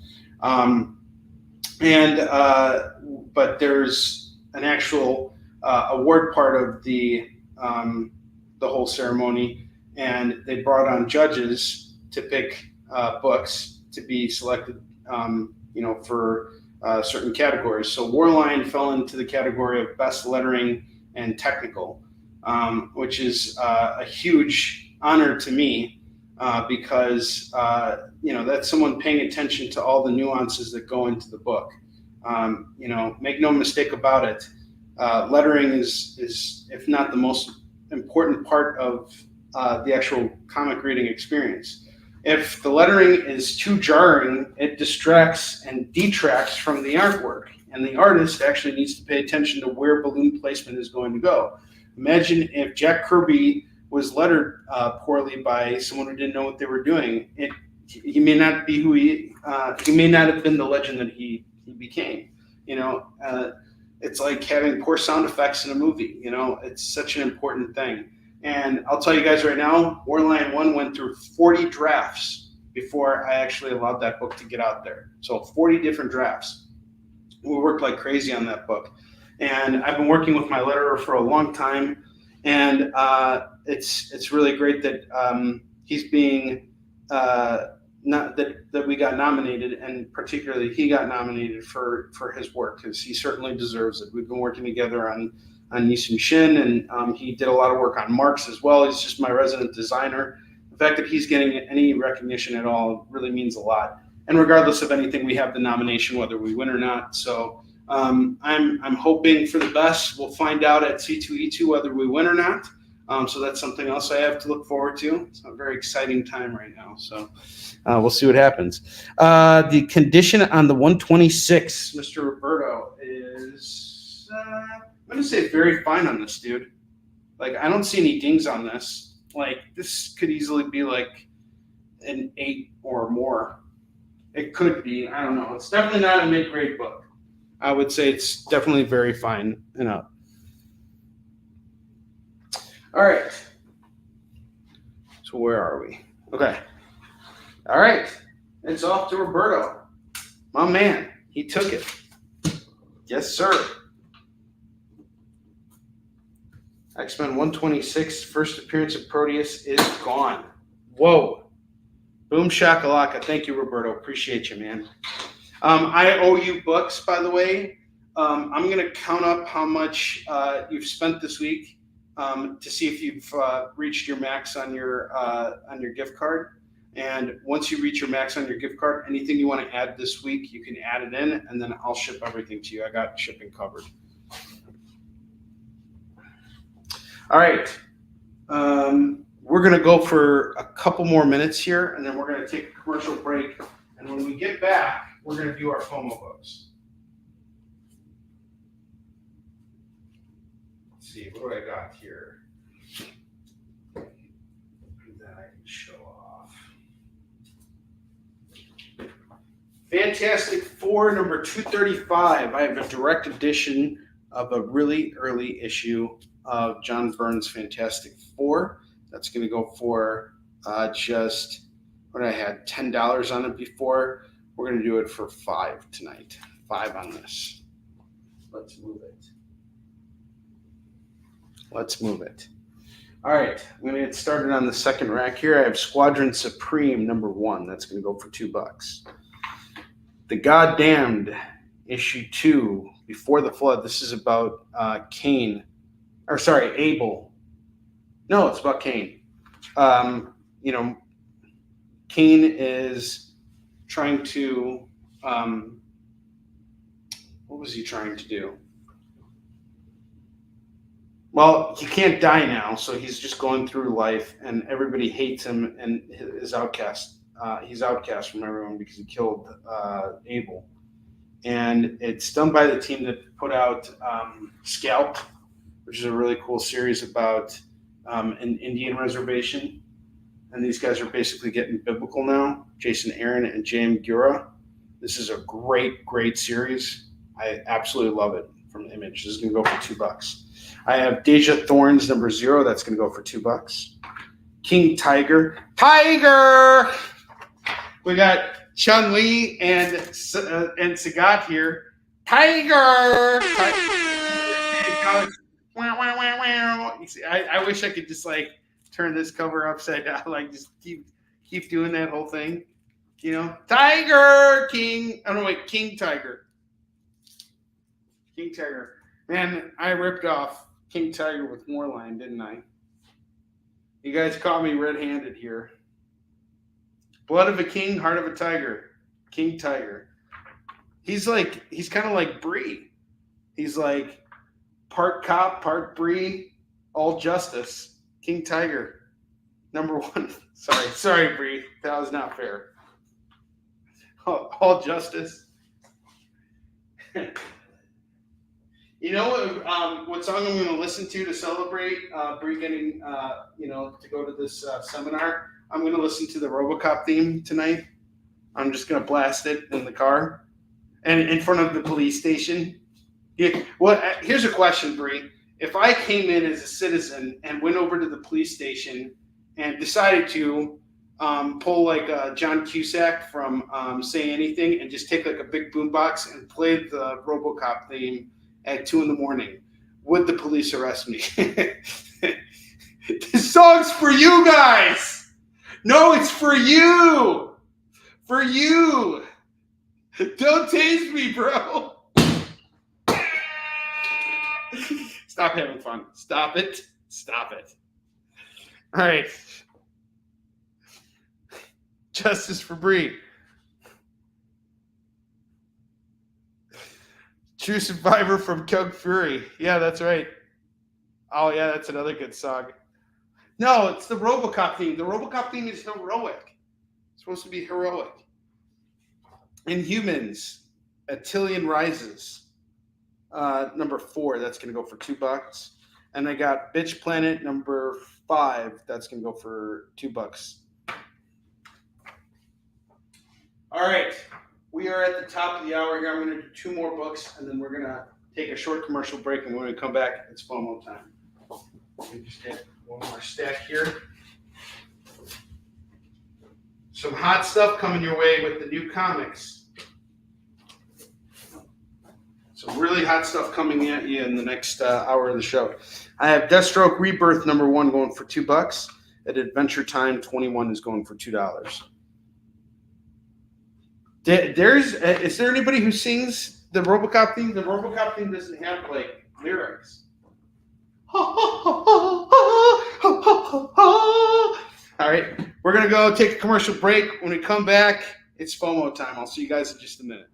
But there's an actual award part of the whole ceremony, and they brought on judges to pick books to be selected, for certain categories. So Warline fell into the category of best lettering and technical, which is a huge honor to me because that's someone paying attention to all the nuances that go into the book. Make no mistake about it. Lettering is, if not the most important part of the actual comic reading experience. If the lettering is too jarring, it distracts and detracts from the artwork, and the artist actually needs to pay attention to where balloon placement is going to go. Imagine if Jack Kirby was lettered poorly by someone who didn't know what they were doing. He may not be he may not have been the legend that he became. It's like having poor sound effects in a movie. It's such an important thing. And I'll tell you guys right now, Warline 1 went through 40 drafts before I actually allowed that book to get out there. So 40 different drafts. We worked like crazy on that book. And I've been working with my letterer for a long time. And it's really great that he's being not that we got nominated, and particularly he got nominated for his work, because he certainly deserves it. We've been working together on Nissan Shin, and he did a lot of work on Marks as well. He's just my resident designer. The fact that he's getting any recognition at all really means a lot. And regardless of anything, we have the nomination whether we win or not. So I'm hoping for the best. We'll find out at C2E2 whether we win or not. So that's something else I have to look forward to. It's a very exciting time right now. So we'll see what happens. The condition on the 126, Mr. Roberto, is, I'm going to say very fine on this, dude. Like, I don't see any dings on this. Like, this could easily be like an 8 or more. It could be. I don't know. It's definitely not a mid-grade book. I would say it's definitely very fine and up. All right. So where are we? Okay. All right. It's off to Roberto. My man. He took it. Yes, sir. X-Men 126, first appearance of Proteus is gone. Whoa. Boom shakalaka. Thank you, Roberto. Appreciate you, man. I owe you books, by the way. I'm going to count up how much you've spent this week to see if you've reached your max on your gift card. And once you reach your max on your gift card, anything you want to add this week, you can add it in, and then I'll ship everything to you. I got shipping covered. All right. We're going to go for a couple more minutes here, and then we're going to take a commercial break. And when we get back, we're going to do our FOMO books. Let's see, what do I got here that I can show off? Fantastic Four, number 235. I have a direct edition of a really early issue of John Byrne's Fantastic Four. That's going to go for just, what I had, $10 on it before. We're going to do it for $5 tonight. $5 on this. Let's move it. All right. I'm going to get started on the second rack here. I have Squadron Supreme, number 1. That's going to go for $2. The Goddamned, issue 2, Before the Flood. This is about Abel. No, it's about Cain. Cain is trying to, what was he trying to do? Well, he can't die now, so he's just going through life, and everybody hates him and is outcast. He's outcast from everyone because he killed Abel. And it's done by the team that put out Scalped, which is a really cool series about an Indian reservation. And these guys are basically getting biblical now. Jason Aaron and James Gura. This is a great series. I absolutely love it from Image. This is going to go for $2. I have Deja Thorns number 0. That's going to go for $2. King Tiger. We got Chun Li and Sagat here. Tiger. You see, I wish I could just like turn this cover upside down, like just keep doing that whole thing. You know, Tiger King. Oh no, wait, King Tiger. King Tiger. Man, I ripped off King Tiger with Moorline, didn't I? You guys caught me red-handed here. Blood of a king, heart of a tiger. King Tiger. He's kind of like Bree. He's like part cop, part Bree, all justice. King Tiger. Number 1. Sorry, Bree. That was not fair. All justice. You know what song I'm going to listen to celebrate Bree getting to go to this seminar? I'm going to listen to the RoboCop theme tonight. I'm just going to blast it in the car and in front of the police station. Yeah. Well, here's a question, Bree. If I came in as a citizen and went over to the police station and decided to pull like John Cusack from Say Anything and just take like a big boombox and play the RoboCop theme at 2 a.m, would the police arrest me? This song's for you guys. No, it's for you. For you. Don't tase me, bro. Stop having fun. Stop it. All right. Justice for Bree. True Survivor from Kung Fury. Yeah, that's right. Oh, yeah, that's another good song. No, it's the RoboCop theme. The RoboCop theme is heroic. It's supposed to be heroic. Inhumans, Attillion Rises. Number 4, that's going to go for $2. And I got Bitch Planet number 5. That's going to go for $2. All right. We are at the top of the hour here. I'm going to do 2 more books, and then we're going to take a short commercial break, and when we come back, it's FOMO time. Let me just get one more stack here. Some hot stuff coming your way with the new comics. Some really hot stuff coming at you in the next hour of the show. I have Deathstroke Rebirth number 1 going for $2. At Adventure Time 21 is going for $2. Is there anybody who sings the RoboCop theme? The RoboCop theme doesn't have like lyrics. All right, we're gonna go take a commercial break. When we come back, it's FOMO time. I'll see you guys in just a minute.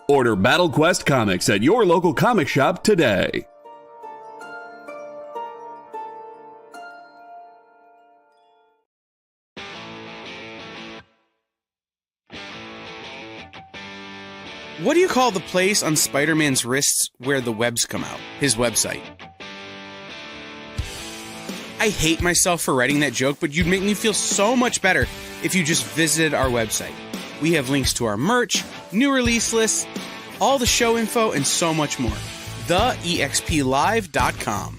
Order Battle Quest comics at your local comic shop today. What do you call the place on Spider-Man's wrists where the webs come out? His website. I hate myself for writing that joke, but you'd make me feel so much better if you just visited our website. We have links to our merch, new release lists, all the show info, and so much more. TheEXPLive.com.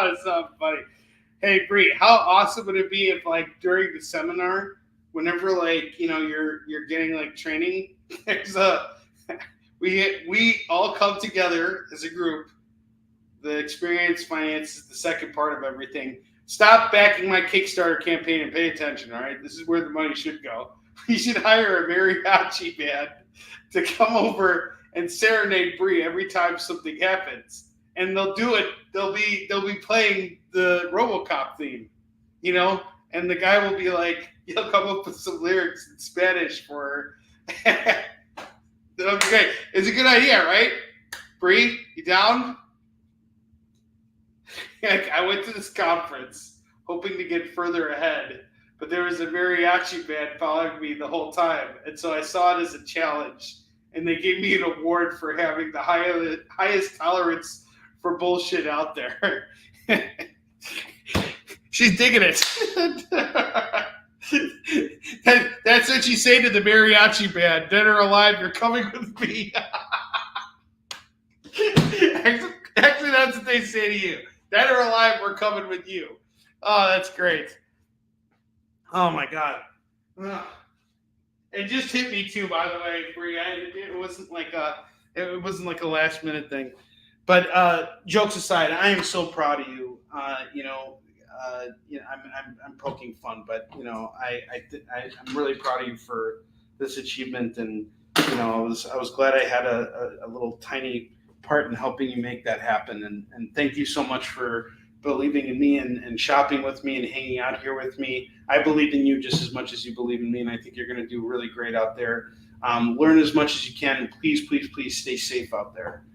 That's not funny. Hey, Bree, how awesome would it be if, like, during the seminar, whenever, like, you're getting, like, training, there's we all come together as a group. The experience finance is the second part of everything. Stop backing my Kickstarter campaign and pay attention, all right? This is where the money should go. You should hire a mariachi band to come over and serenade Bree every time something happens. And they'll do it. They'll be playing the RoboCop theme, and the guy will be like, he'll come up with some lyrics in Spanish for her. That'll be great. It's a good idea, right? Bree, you down? I went to this conference hoping to get further ahead, but there was a mariachi band following me the whole time. And so I saw it as a challenge. And they gave me an award for having the highest tolerance for bullshit out there. She's digging it. That's what you say to the mariachi band. Dead or alive, you're coming with me. Actually, that's what they say to you. Dead or alive, we're coming with you. Oh, that's great. Oh, my God. It just hit me too, by the way, Bree. It wasn't like a last minute thing. But jokes aside, I am so proud of you. I'm poking fun, but I'm really proud of you for this achievement, and I was glad I had a little tiny part in helping you make that happen. And thank you so much for believing in me and shopping with me and hanging out here with me. I believe in you just as much as you believe in me, and I think you're going to do really great out there. Learn as much as you can, and please, please, please stay safe out there.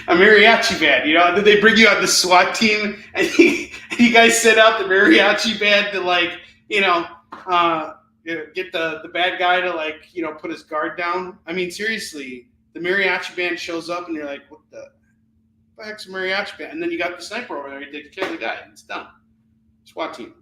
A mariachi band, did they bring you on the SWAT team and you guys set out the mariachi band to get the bad guy to put his guard down? I mean, seriously, the mariachi band shows up and you're like, what the heck's a mariachi band? And then you got the sniper over there, you take care of the guy, and it's done. SWAT team.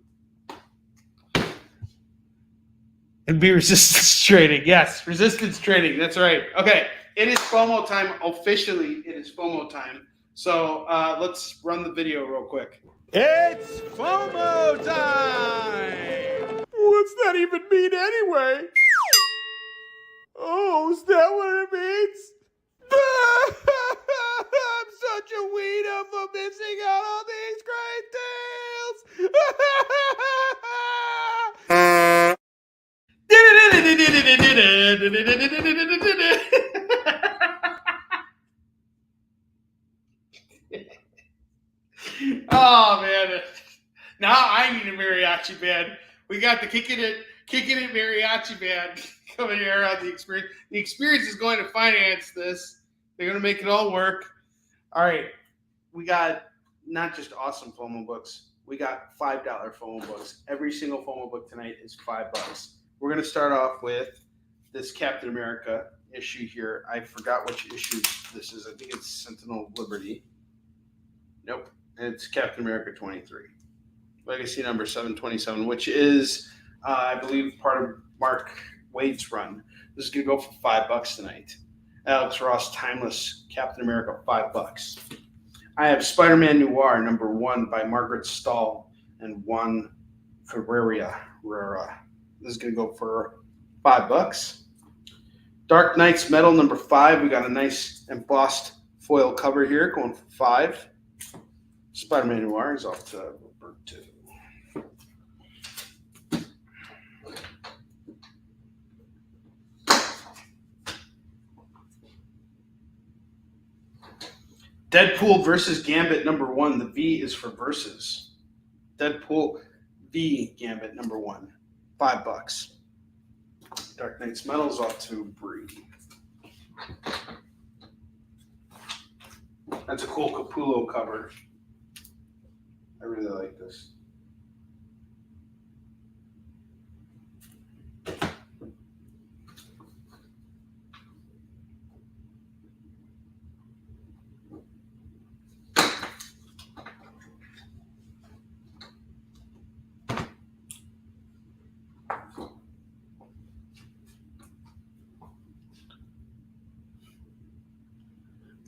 And be resistance training. Yes, resistance training. That's right. Okay. It is FOMO time. Officially, it is FOMO time. So let's run the video real quick. It's FOMO time! What's that even mean anyway? Oh, is that what it means? I'm such a weirdo for missing out on these great deals! Oh man! Now I need a mariachi band. We got the Kickin It mariachi band coming here on the experience. The experience is going to finance this. They're going to make it all work. All right, we got not just awesome FOMO books. We got $5 FOMO books. Every single FOMO book tonight is $5. We're going to start off with this Captain America issue here. I forgot which issue this is. I think it's Sentinel of Liberty. Nope. It's Captain America 23. Legacy number 727, which is, I believe, part of Mark Waid's run. This is going to go for $5 tonight. Alex Ross Timeless Captain America, $5. I have Spider-Man Noir number 1 by Margaret Stahl and Juan Ferreira. This is going to go for $5. Dark Knight's Metal number 5. We got a nice embossed foil cover here, going for $5. Spider-Man Noir is off to Roberto. Deadpool versus Gambit number 1. The V is for versus. Deadpool V Gambit number 1. $5. Dark Knight's Metal is off to Bree. That's a cool Capullo cover. I really like this.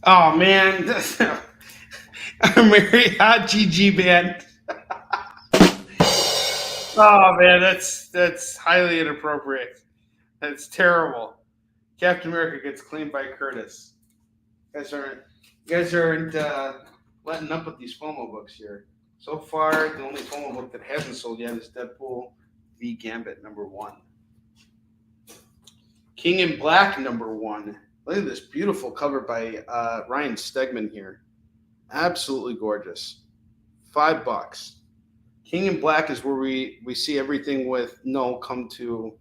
Oh man, Mariachi G band. Oh man, that's highly inappropriate. That's terrible. Captain America gets claimed by Curtis. You guys aren't letting up with these FOMO books here. So far, the only FOMO book that hasn't sold yet is Deadpool v Gambit #1. King in Black #1. Look at this beautiful cover by Ryan Stegman here. Absolutely gorgeous. $5. King in Black is where we see everything with no come to.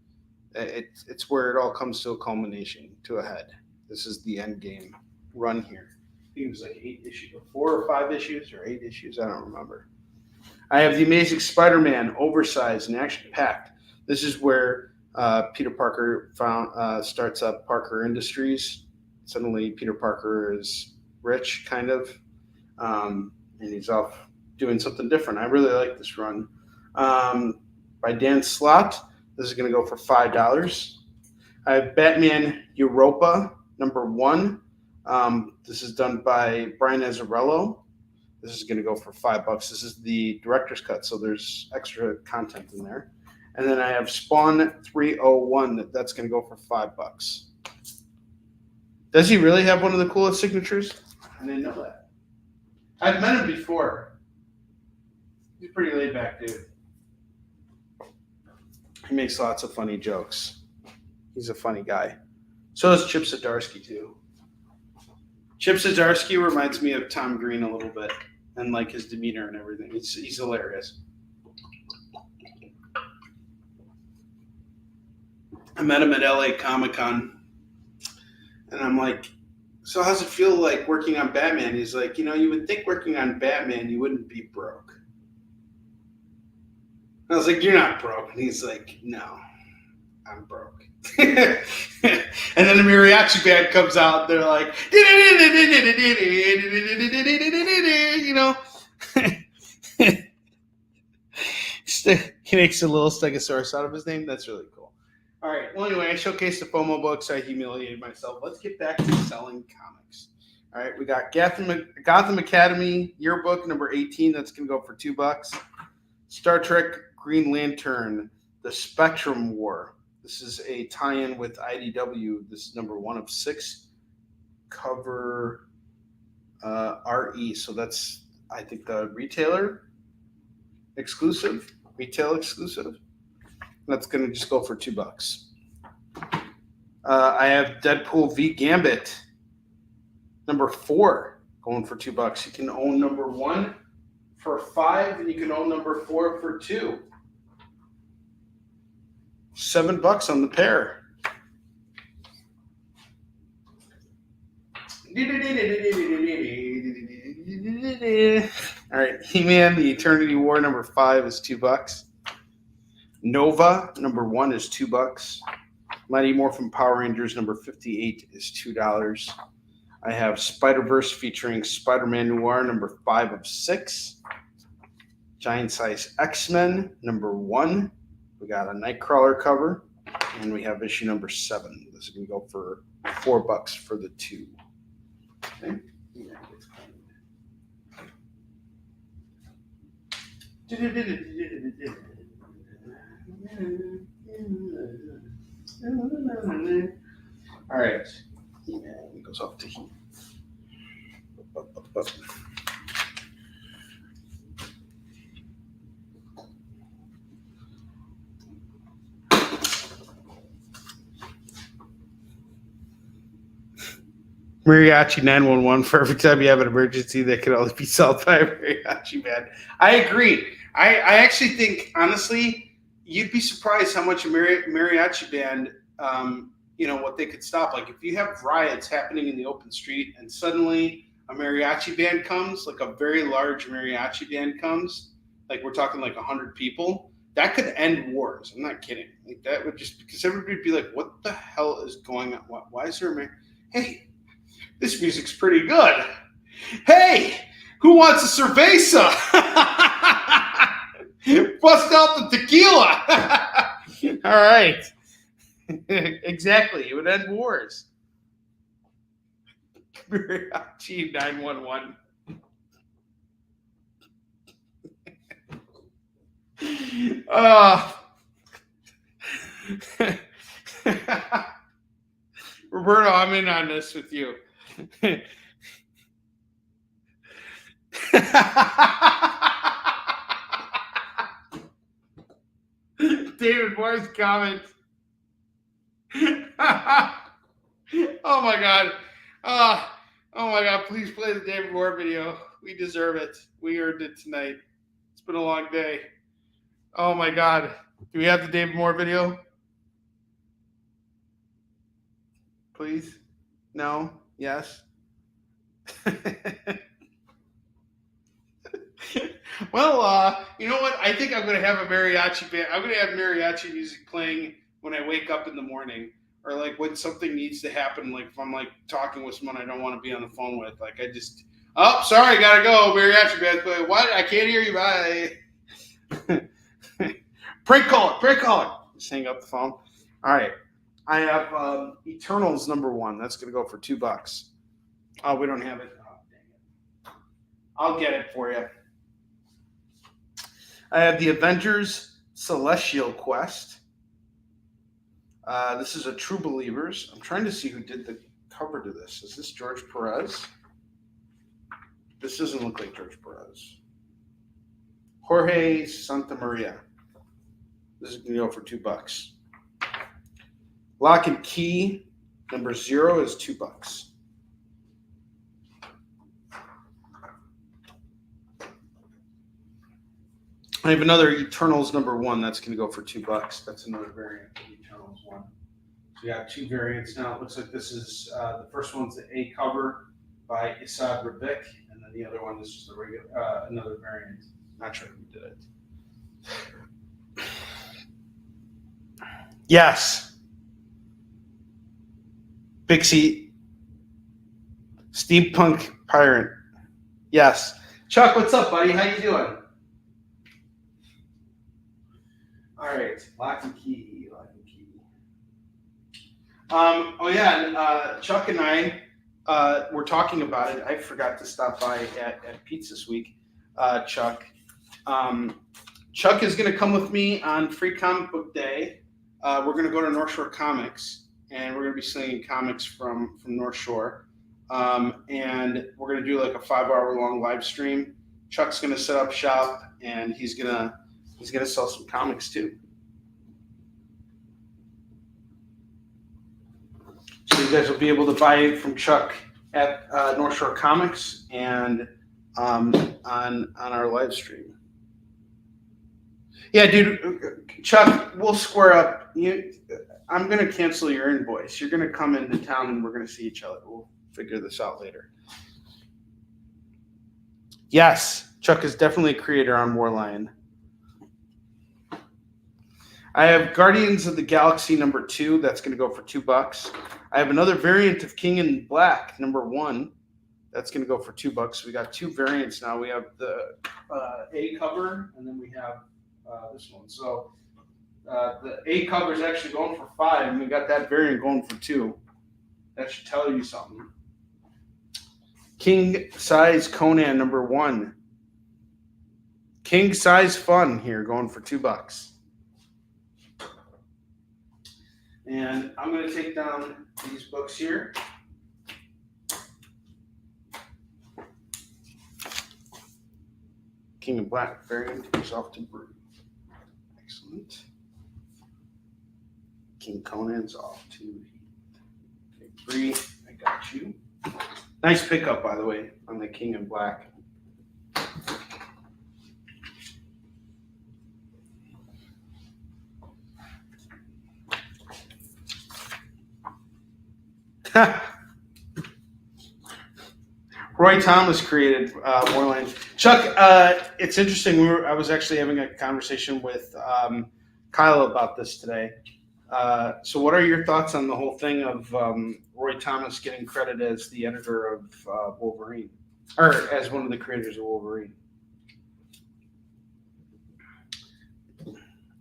It's where it all comes to a culmination, to a head. This is the end game run here. I think it was like 8 issues, 4 or 5 issues, or 8 issues. I don't remember. I have the Amazing Spider-Man, oversized and action-packed. This is where Peter Parker starts up Parker Industries. Suddenly, Peter Parker is rich, kind of, and he's off doing something different. I really like this run. By Dan Slott. This is going to go for $5. I have Batman Europa #1. This is done by Brian Azzarello. This is going to go for $5. This is the director's cut, so there's extra content in there. And then I have Spawn 301. That's going to go for $5. Does he really have one of the coolest signatures? I didn't know that. I've met him before. He's a pretty laid back dude. He makes lots of funny jokes. He's a funny guy. So does Chip Zdarsky too. Chip Zdarsky reminds me of Tom Green a little bit, and like his demeanor and everything. He's hilarious. I met him at LA Comic-Con, and I'm like, so how's it feel like working on Batman? He's like, you would think working on Batman you wouldn't be broke. I was like, you're not broke. And he's like, no, I'm broke. And then the mariachi band comes out. They're like, he makes a little stegosaurus out of his name. That's really cool. All right. Well, anyway, I showcased the FOMO books. I humiliated myself. Let's get back to selling comics. All right. We got Gotham Academy yearbook #18. That's going to go for $2. Star Trek Green Lantern, The Spectrum War. This is a tie-in with IDW. This is #1 of 6. Cover RE. So that's, I think, the retail exclusive. That's going to just go for $2. I have Deadpool v Gambit, #4, going for $2. You can own #1 for $5, and you can own #4 for $2. $7 on the pair. All right, He-Man, the Eternity War #5 is $2. Nova #1 is $2. Mighty Morphin Power Rangers #58 is $2. I have Spider-Verse featuring Spider-Man Noir #5 of 6. Giant Size X-Men #1. We got a Nightcrawler cover, and we have issue #7. This is going to go for $4 for the 2. Okay. All right. It goes off to heat. Mariachi 911 for every time you have an emergency that can only be solved by a mariachi band. I agree. I actually think, honestly, you'd be surprised how much a mariachi band, what they could stop. Like if you have riots happening in the open street and suddenly a mariachi band comes, like a very large mariachi band comes, like we're talking like 100 people, that could end wars. I'm not kidding. Like that would just, because everybody would be like, what the hell is going on? Why is there a hey, this music's pretty good. Hey, who wants a cerveza? Bust out the tequila. All right. Exactly. It would end wars. Mariachi 911. Roberto, I'm in on this with you. David Moore's comments. Oh my God. Oh my God. Please play the David Moore video. We deserve it. We earned it tonight. It's been a long day. Oh my God. Do we have the David Moore video? Please? No? Yes? Well, you know what? I think I'm going to have a mariachi band. I'm going to have mariachi music playing when I wake up in the morning, or like when something needs to happen. Like if I'm like talking with someone I don't want to be on the phone with, like I just, oh, sorry, gotta go. Mariachi band play. What? I can't hear you. Bye. Prank caller. Just hang up the phone. All right. I have Eternals #1. That's going to go for $2. Oh, we don't have it. Oh, dang it. I'll get it for you. I have the Avengers Celestial Quest. This is a True Believers. I'm trying to see who did the cover to this. Is this George Perez? This doesn't look like George Perez. Jorge Santamaria. This is going to go for $2. Lock and Key #0 is $2. I have another Eternals #1. That's going to go for $2. That's another variant of Eternals 1. So we got two variants now. It looks like this is the first one's the A cover by Isad Rabik, and then the other one is just a regular another variant. Not sure who did it. Yes. Pixie. Steampunk Pirate. Yes. Chuck, what's up, buddy? How you doing? All right, lock and key. Chuck and I were talking about it. I forgot to stop by at Pete's this week, Chuck. Chuck is going to come with me on Free Comic Book Day. We're going to go to North Shore Comics, and we're going to be slinging comics from North Shore. And we're going to do like a 5-hour long live stream. Chuck's going to set up shop, and he's going to sell some comics too. So you guys will be able to buy it from Chuck at North Shore Comics and on our live stream. Yeah, dude, Chuck, we'll square up. I'm going to cancel your invoice. You're going to come into town and we're going to see each other. We'll figure this out later. Yes, Chuck is definitely a creator on Warlion. I have Guardians of the Galaxy #2. That's going to go for $2. I have another variant of King in Black #1. That's going to go for $2. We got two variants now. We have the A cover, and then we have this one. So the A cover is actually going for $5, and we got that variant going for $2. That should tell you something. King Size Conan #1. King Size Fun here going for $2. And I'm going to take down these books here. King of Black variant is off to Bree. Excellent. King Conan's off to Heath. Okay, Bree, I got you. Nice pickup, by the way, on the King in Black. Roy Thomas created Warline. Chuck, it's interesting. I was actually having a conversation with Kyle about this today. So what are your thoughts on the whole thing of Roy Thomas getting credit as the editor of Wolverine, or as one of the creators of Wolverine?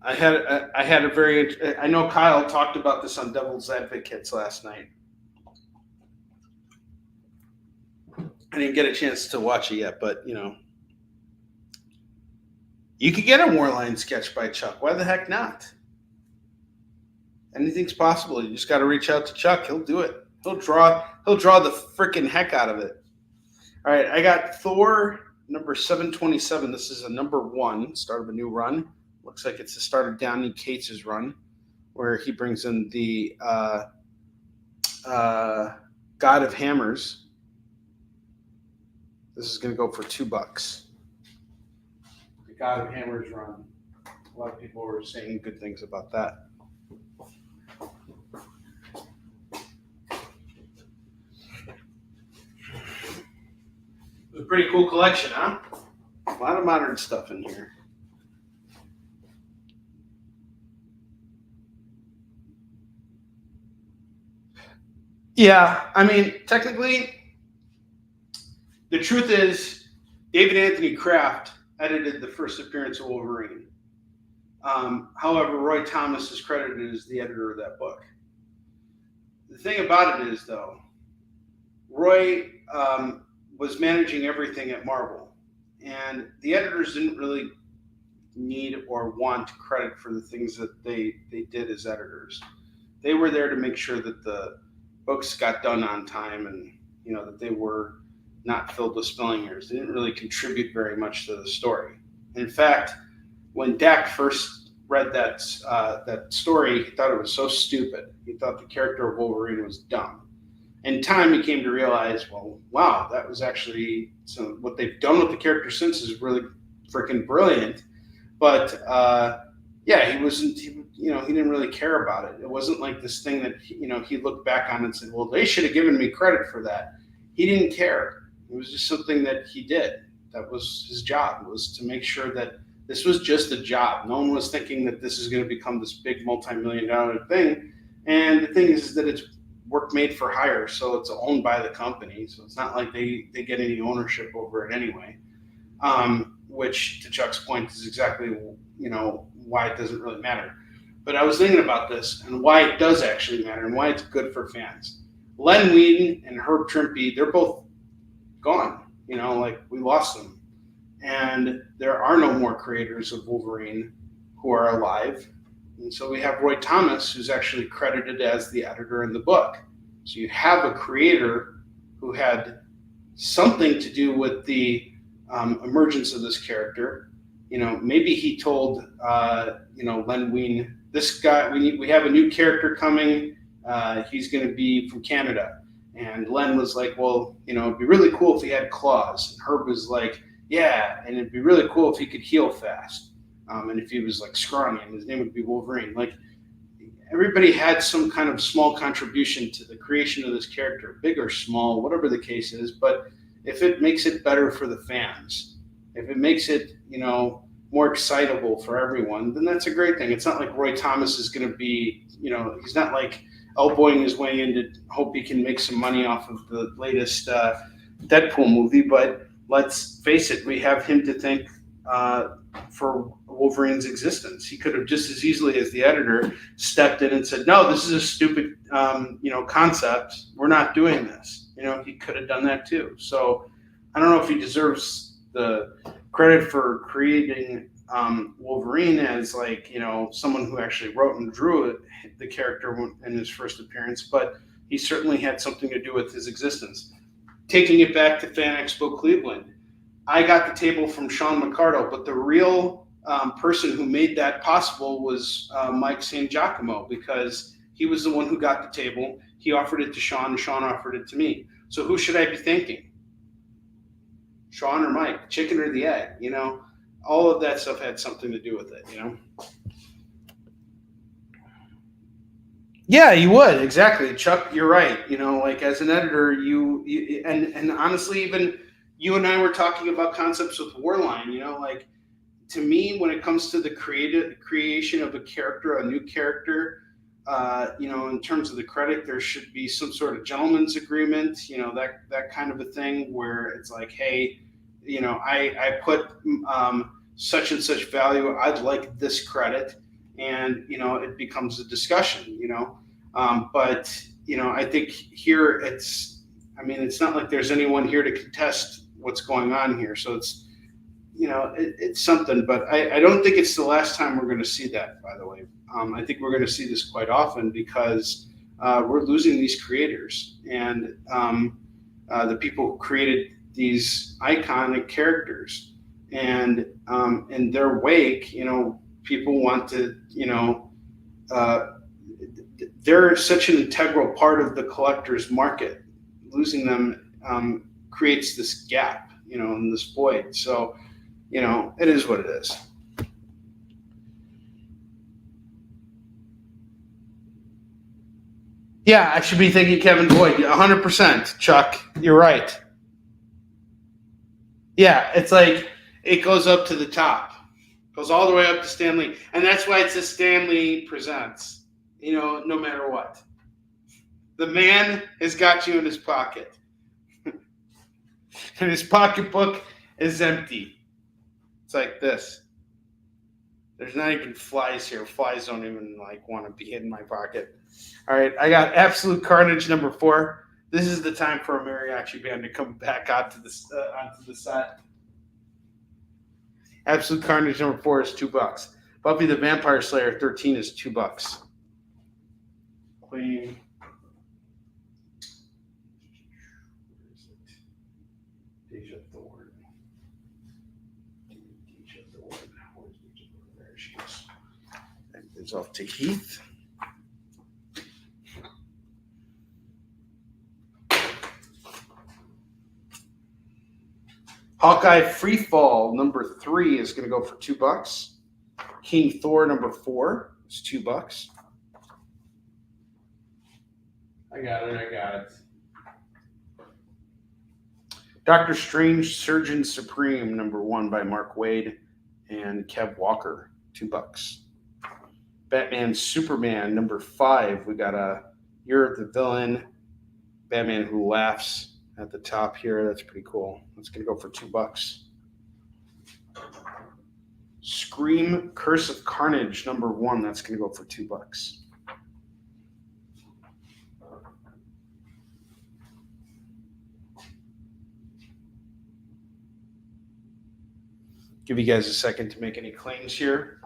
I had a very. I know Kyle talked about this on Devil's Advocates last night. I didn't get a chance to watch it yet, but You could get a Warline sketch by Chuck. Why the heck not? Anything's possible. You just got to reach out to Chuck. He'll do it. He'll draw the freaking heck out of it. All right, I got Thor number 727. This is a number 1, start of a new run. Looks like it's the start of Donny Cates' run, where he brings in the God of Hammers. This is going to go for $2. The God of Hammers run. A lot of people were saying good things about that. It was a pretty cool collection, huh? A lot of modern stuff in here. Yeah, I mean, technically, the truth is, David Anthony Kraft edited the first appearance of Wolverine. However, Roy Thomas is credited as the editor of that book. The thing about it is, though, Roy was managing everything at Marvel, and the editors didn't really need or want credit for the things that they did as editors. They were there to make sure that the books got done on time, and that they were not filled with spelling errors. They didn't really contribute very much to the story. In fact, when Dak first read that story, he thought it was so stupid. He thought the character of Wolverine was dumb. In time, he came to realize, well, wow, that was actually what they've done with the character since is really freaking brilliant. But yeah, he didn't really care about it. It wasn't like this thing that he looked back on and said, well, they should have given me credit for that. He didn't care. It was just something that he did. That was his job, was to make sure that this was just a job. No one was thinking that this is going to become this big multi-million-dollar thing. And the thing is that it's work made for hire, so it's owned by the company. So it's not like they get any ownership over it anyway. Which, to Chuck's point, is exactly why it doesn't really matter. But I was thinking about this and why it does actually matter and why it's good for fans. Len Wein and Herb Trimpe, they're both gone. We lost them. And there are no more creators of Wolverine who are alive. And so we have Roy Thomas, who's actually credited as the editor in the book. So you have a creator who had something to do with the emergence of this character. Maybe he told, Len Wein, this guy, we have a new character coming. He's going to be from Canada. And Len was like, well, it'd be really cool if he had claws. And Herb was like, yeah, and it'd be really cool if he could heal fast. And if he was like scrawny, and his name would be Wolverine. Like, everybody had some kind of small contribution to the creation of this character, big or small, whatever the case is. But if it makes it better for the fans, if it makes it, more excitable for everyone, then that's a great thing. It's not like Roy Thomas is going to be, he's not like elbowing his way in to hope he can make some money off of the latest Deadpool movie. But let's face it, we have him to thank for Wolverine's existence. He could have just as easily as the editor stepped in and said, no, this is a stupid, concept. We're not doing this. He could have done that too. So I don't know if he deserves the credit for creating Wolverine as someone who actually wrote and drew the character in his first appearance, but he certainly had something to do with his existence. Taking it back to Fan Expo Cleveland, I got the table from Sean McCardle, but the real person who made that possible was Mike San Giacomo, because he was the one who got the table. He offered it to Sean, and Sean offered it to me. So who should I be thanking? Sean or Mike? Chicken or the egg? All of that stuff had something to do with it, Yeah, you would. Exactly. Chuck, you're right. As an editor, you and honestly, even you and I were talking about concepts with Warline, to me, when it comes to the creation of a character, a new character, in terms of the credit, there should be some sort of gentleman's agreement, that kind of a thing where it's like, hey, I put such and such value. I'd like this credit. And, it becomes a discussion, but, I think here it's not like there's anyone here to contest what's going on here. So it's something. But I don't think it's the last time we're going to see that. By the way, I think we're going to see this quite often because we're losing these creators and the people who created these iconic characters, and in their wake, people want to, they're such an integral part of the collector's market. Losing them creates this gap, and this void. So, it is what it is. Yeah, I should be thanking Kevin Boyd. 100%, Chuck. You're right. Yeah, it's like it goes up to the top. Goes all the way up to Stan Lee. And that's why it's a Stan Lee Presents, no matter what. The man has got you in his pocket. And his pocketbook is empty. It's like this. There's not even flies here. Flies don't even want to be in my pocket. All right, I got Absolute Carnage number 4. This is the time for a mariachi band to come back onto the set. Absolute Carnage number 4 is $2. Buffy the Vampire Slayer 13 is $2. Queen. Where is it? Deja Thorne. Deja Thorne. Where's Deja Thorne? There she is. That is off to Heath. Hawkeye Freefall number 3 is going to go for $2. King Thor number 4 is $2. I got it. Doctor Strange Surgeon Supreme number 1 by Mark Waid and Kev Walker, $2. Batman Superman number 5. We got a Year of the Villain, Batman Who Laughs at the top here. That's pretty cool. That's going to go for $2. Scream Curse of Carnage number 1. That's going to go for $2. Give you guys a second to make any claims here.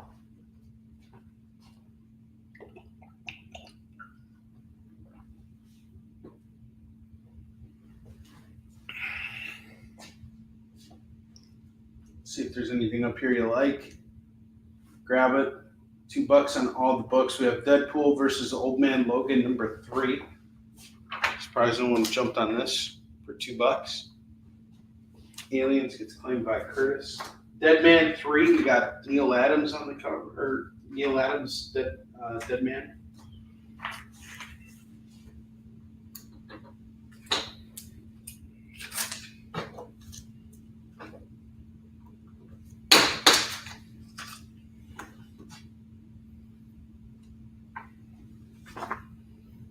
See if there's anything up here you like. Grab it. $2 on all the books. We have Deadpool versus Old Man Logan number 3. Surprised no one jumped on this for $2. Aliens gets claimed by Curtis. Dead Man 3. We got Neil Adams on the cover, or Neil Adams Dead Man.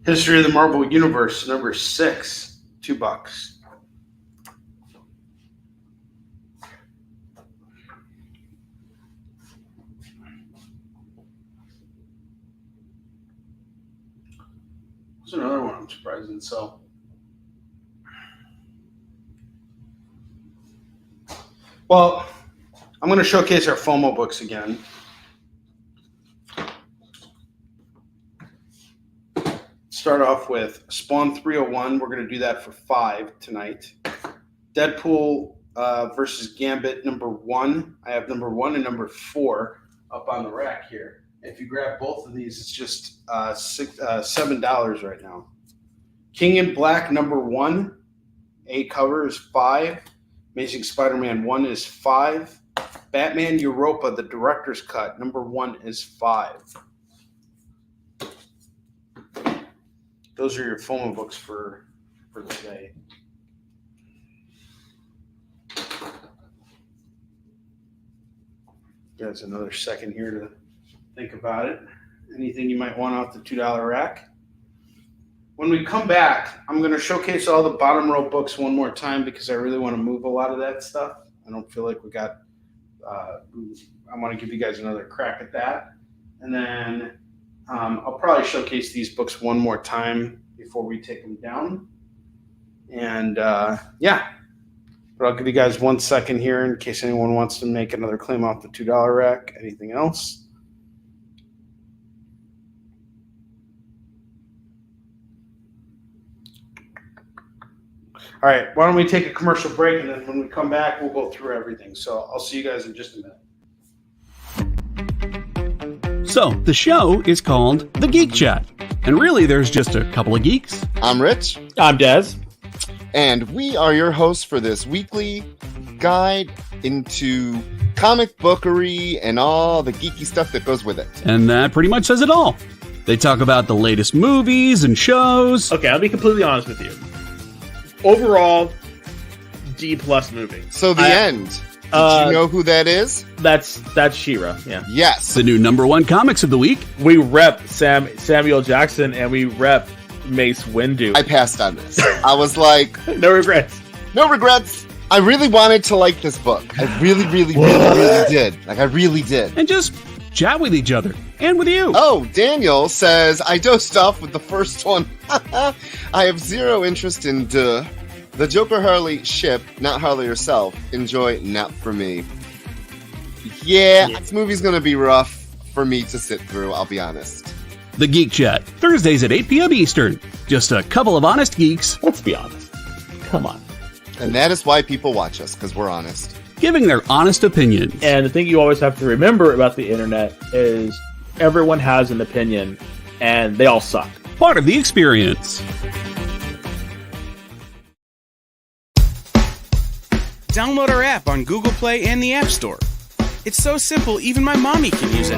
History of the Marvel Universe, number 6, $2. There's another one I'm surprised didn't sell. Well, I'm going to showcase our FOMO books again. Start off with Spawn 301. We're going to do that for $5 tonight. Deadpool versus Gambit number 1. I have number 1 and number 4 up on the rack here. If you grab both of these, it's just $7 right now. King in Black number 1. A cover is $5. Amazing Spider-Man 1 is $5. Batman Europa, the director's cut, number 1 is $5. Those are your FOMO books for today. Guys, another second here to think about it. Anything you might want off the $2 rack. When we come back, I'm going to showcase all the bottom row books one more time because I really want to move a lot of that stuff. I don't feel like we got, I want to give you guys another crack at that. And then I'll probably showcase these books one more time before we take them down. And yeah, But I'll give you guys 1 second here in case anyone wants to make another claim off the $2 rack. Anything else? All right, why don't we take a commercial break, and then when we come back, we'll go through everything. So I'll see you guys in just a minute. So, the show is called The Geek Chat. And really, there's just a couple of geeks. I'm Rich. I'm Dez. And we are your hosts for this weekly guide into comic bookery and all the geeky stuff that goes with it. And that pretty much says it all. They talk about the latest movies and shows. Okay, I'll be completely honest with you. Overall, D+ movie. So the end. Did you know who that is? That's She-Ra, yeah. Yes. The new #1 comics of the week. We rep Samuel Jackson and we rep Mace Windu. I passed on this. I was like, no regrets. no regrets. I really wanted to like this book. I really, really, really, really did. Like, I really did. And just chat with each other. And with you. Oh, Daniel says, I dosed off with the first one. I have zero interest in the Joker Harley ship, not Harley herself. Enjoy, not for me. Yeah, this movie's gonna be rough for me to sit through, I'll be honest. The Geek Chat, Thursdays at 8 p.m. Eastern. Just a couple of honest geeks. Let's be honest. Come on. And that is why people watch us, because we're honest. Giving their honest opinions. And the thing you always have to remember about the internet is everyone has an opinion, and they all suck. Part of the experience. Download our app on Google Play and the App Store. It's so simple, even my mommy can use it.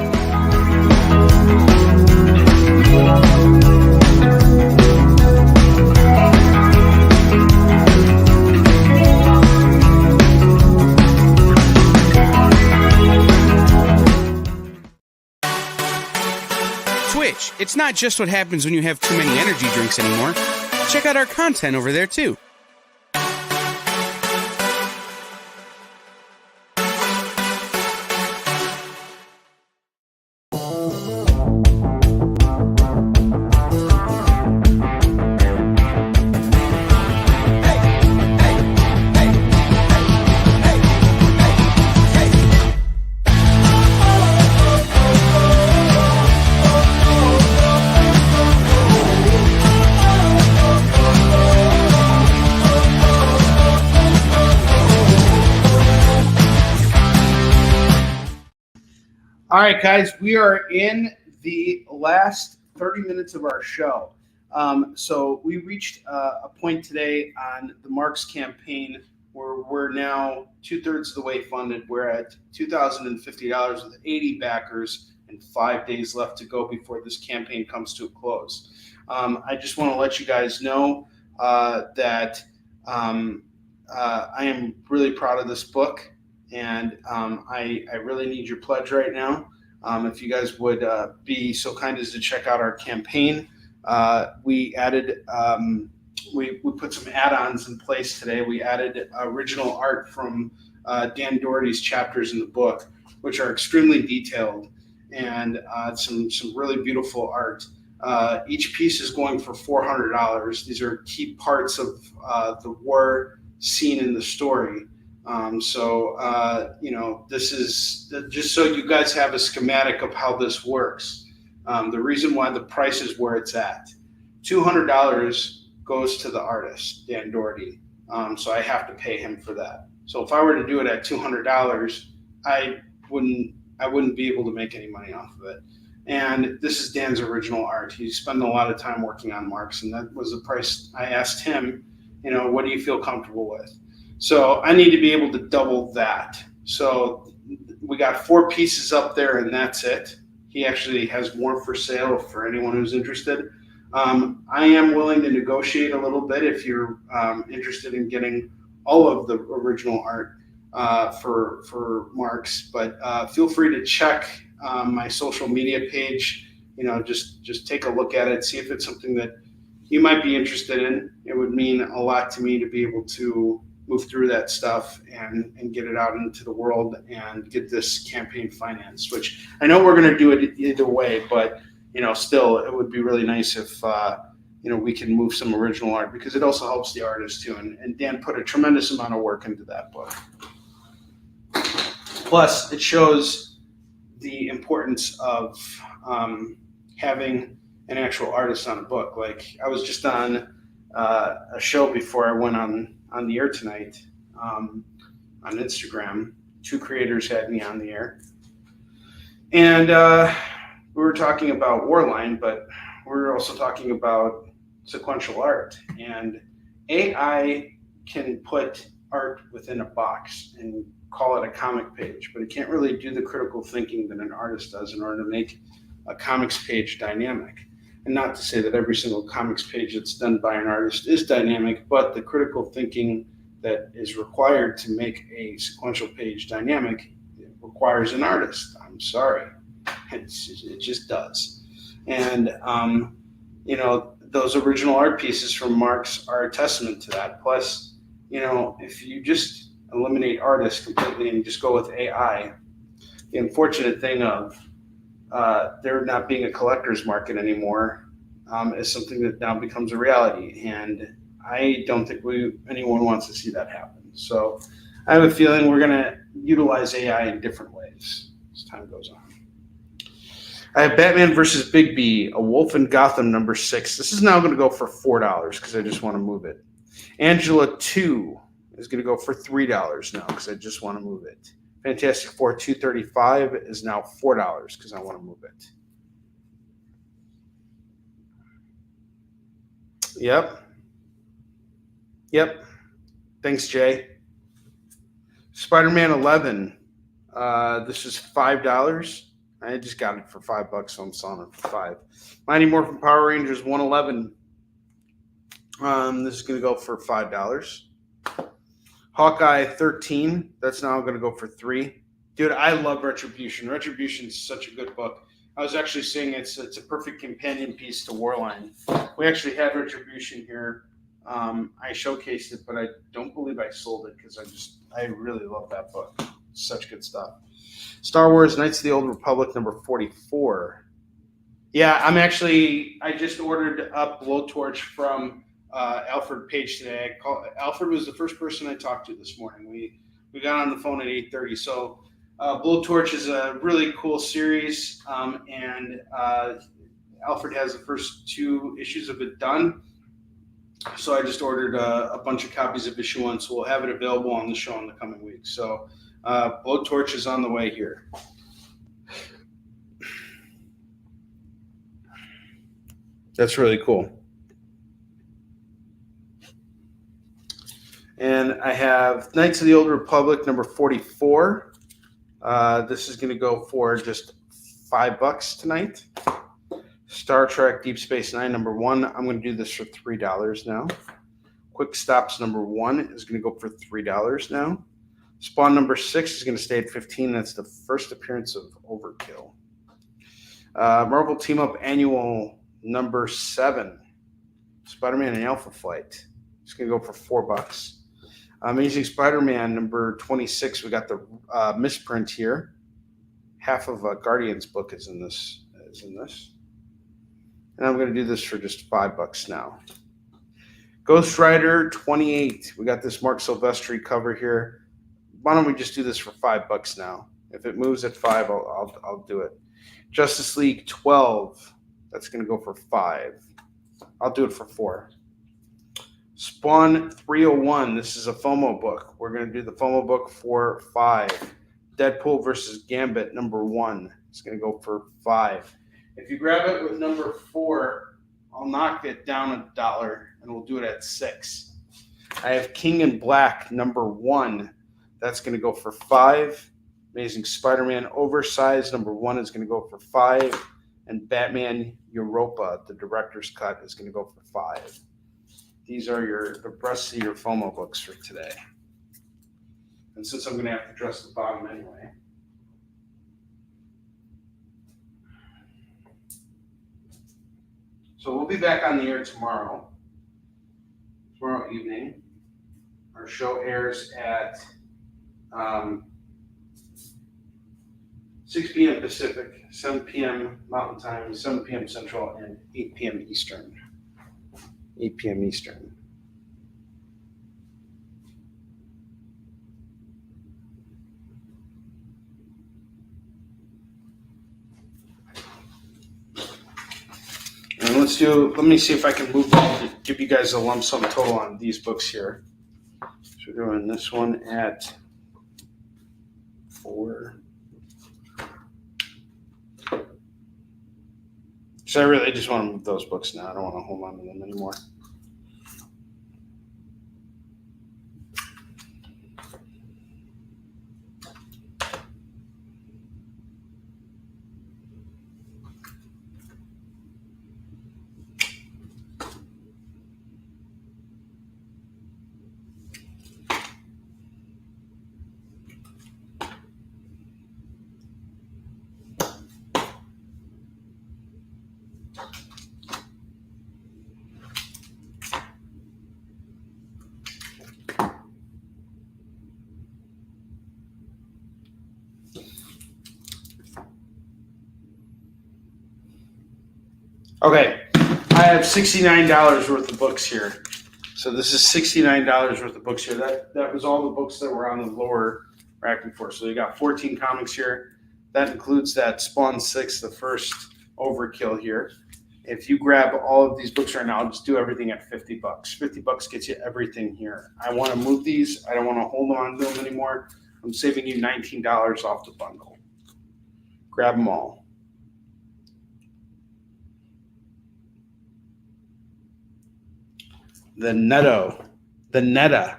Twitch, it's not just what happens when you have too many energy drinks anymore. Check out our content over there, too. All right, guys, we are in the last 30 minutes of our show. So we reached a point today on the Marks campaign where we're now 2/3 of the way funded. We're at $2,050 with 80 backers and 5 days left to go before this campaign comes to a close. I just want to let you guys know that I am really proud of this book. And I really need your pledge right now. If you guys would be so kind as to check out our campaign. We added, we put some add-ons in place today. We added original art from Dan Doherty's chapters in the book, which are extremely detailed and some really beautiful art. Each piece is going for $400. These are key parts of the war scene in the story. This is just so you guys have a schematic of how this works. The reason why the price is where it's at. $200 goes to the artist, Dan Doherty. So I have to pay him for that. So if I were to do it at $200, I wouldn't be able to make any money off of it. And this is Dan's original art. He spent a lot of time working on Marks, and that was the price I asked him, what do you feel comfortable with? So I need to be able to double that. So we got 4 pieces up there, and that's it. He actually has more for sale for anyone who's interested. I am willing to negotiate a little bit if you're interested in getting all of the original art for Marks. But feel free to check my social media page. Just take a look at it, see if it's something that you might be interested in. It would mean a lot to me to be able to move through that stuff and get it out into the world and get this campaign financed, which I know we're going to do it either way, but still it would be really nice if we can move some original art, because it also helps the artist too. And Dan put a tremendous amount of work into that book. Plus, it shows the importance of having an actual artist on a book. Like, I was just on a show before I went on the air tonight on Instagram. 2 creators had me on the air. And we were talking about Warline, but we were also talking about sequential art. And AI can put art within a box and call it a comic page, but it can't really do the critical thinking that an artist does in order to make a comics page dynamic. And not to say that every single comics page that's done by an artist is dynamic, but the critical thinking that is required to make a sequential page dynamic requires an artist. I'm sorry. It just does. And, those original art pieces from Marx are a testament to that. Plus, if you just eliminate artists completely and just go with AI, the unfortunate thing of there not being a collector's market anymore is something that now becomes a reality. And I don't think anyone wants to see that happen. So I have a feeling we're going to utilize AI in different ways as time goes on. I have Batman versus Big B, A Wolf in Gotham, number 6. This is now going to go for $4 because I just want to move it. Angela 2 is going to go for $3 now because I just want to move it. Fantastic Four 235 is now $4 because I want to move it. Yep. Thanks, Jay. Spider-Man 11. This is $5. I just got it for $5, so I'm selling it for $5. Mighty Morphin Power Rangers 111. This is going to go for $5. Hawkeye 13. That's now going to go for $3. Dude, I love Retribution. Retribution is such a good book. I was actually saying it's a perfect companion piece to Warline. We actually had Retribution here. I showcased it, but I don't believe I sold it because I really love that book. It's such good stuff. Star Wars Knights of the Old Republic, number 44. Yeah, I just ordered up Blowtorch from Alfred Page today. Alfred was the first person I talked to this morning. We got on the phone at 8:30. So Blowtorch is a really cool series, and Alfred has the first 2 issues of it done. So I just ordered a bunch of copies of issue 1, so we'll have it available on the show in the coming weeks. So Blowtorch is on the way here. That's really cool. And I have Knights of the Old Republic, number 44. This is going to go for just $5 tonight. Star Trek Deep Space Nine, number 1. I'm going to do this for $3 now. Quick Stops, number 1 is going to go for $3 now. Spawn number 6 is going to stay at $15. That's the first appearance of Overkill. Marvel Team Up Annual number 7. Spider-Man and Alpha Flight. It's going to go for $4. Amazing Spider-Man number 26. We got the misprint here. Half of Guardian's book is in this. And I'm going to do this for just $5 now. Ghost Rider 28. We got this Mark Silvestri cover here. Why don't we just do this for $5 now? If it moves at 5, I'll do it. Justice League 12. That's going to go for $5. I'll do it for $4. Spawn 301. This is a FOMO book. We're going to do the FOMO book for $5. Deadpool versus Gambit number 1. It's going to go for $5. If you grab it with number 4, I'll knock it down $1 and we'll do it at $6. I have King in Black number 1. That's going to go for $5. Amazing Spider-Man Oversized number 1 is going to go for $5. And Batman Europa, the director's cut, is going to go for $5. These are the rest of your FOMO books for today. And since I'm going to have to dress the bottom anyway. So we'll be back on the air tomorrow evening. Our show airs at 6 p.m. Pacific, 7 p.m. Mountain Time, 7 p.m. Central, and 8 p.m. Eastern. 8 p.m. Eastern. And let me see if I can move on to give you guys a lump sum total on these books here. So we're doing this one at 4. So I really just want to move those books now. I don't want to hold on to them anymore. Okay, I have $69 worth of books here. So this is $69 worth of books here. That was all the books that were on the lower rack before. So you got 14 comics here. That includes that Spawn 6, the first Overkill here. If you grab all of these books right now, I'll just do everything at $50. $50 gets you everything here. I want to move these. I don't want to hold on to them anymore. I'm saving you $19 off the bundle. Grab them all. The Netta.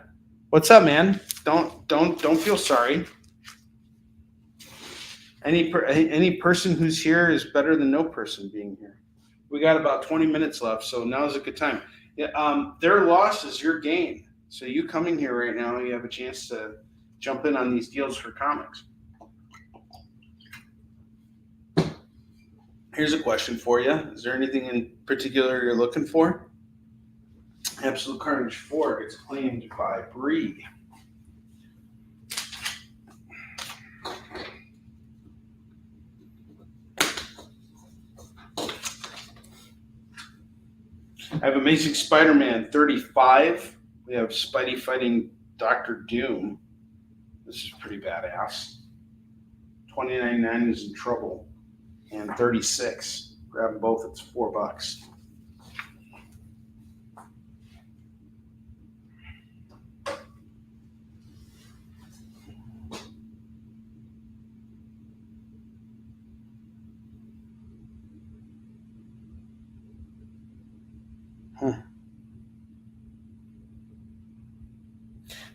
What's up, man? Don't feel sorry. Any person who's here is better than no person being here. We got about 20 minutes left, so now's a good time. Yeah, their loss is your gain. So you coming here right now, you have a chance to jump in on these deals for comics. Here's a question for you. Is there anything in particular you're looking for? Absolute Carnage 4 gets claimed by Bree. I have Amazing Spider-Man 35. We have Spidey fighting Dr. Doom. This is pretty badass. $29.99 is in trouble. And 36. Grab them both, it's $4.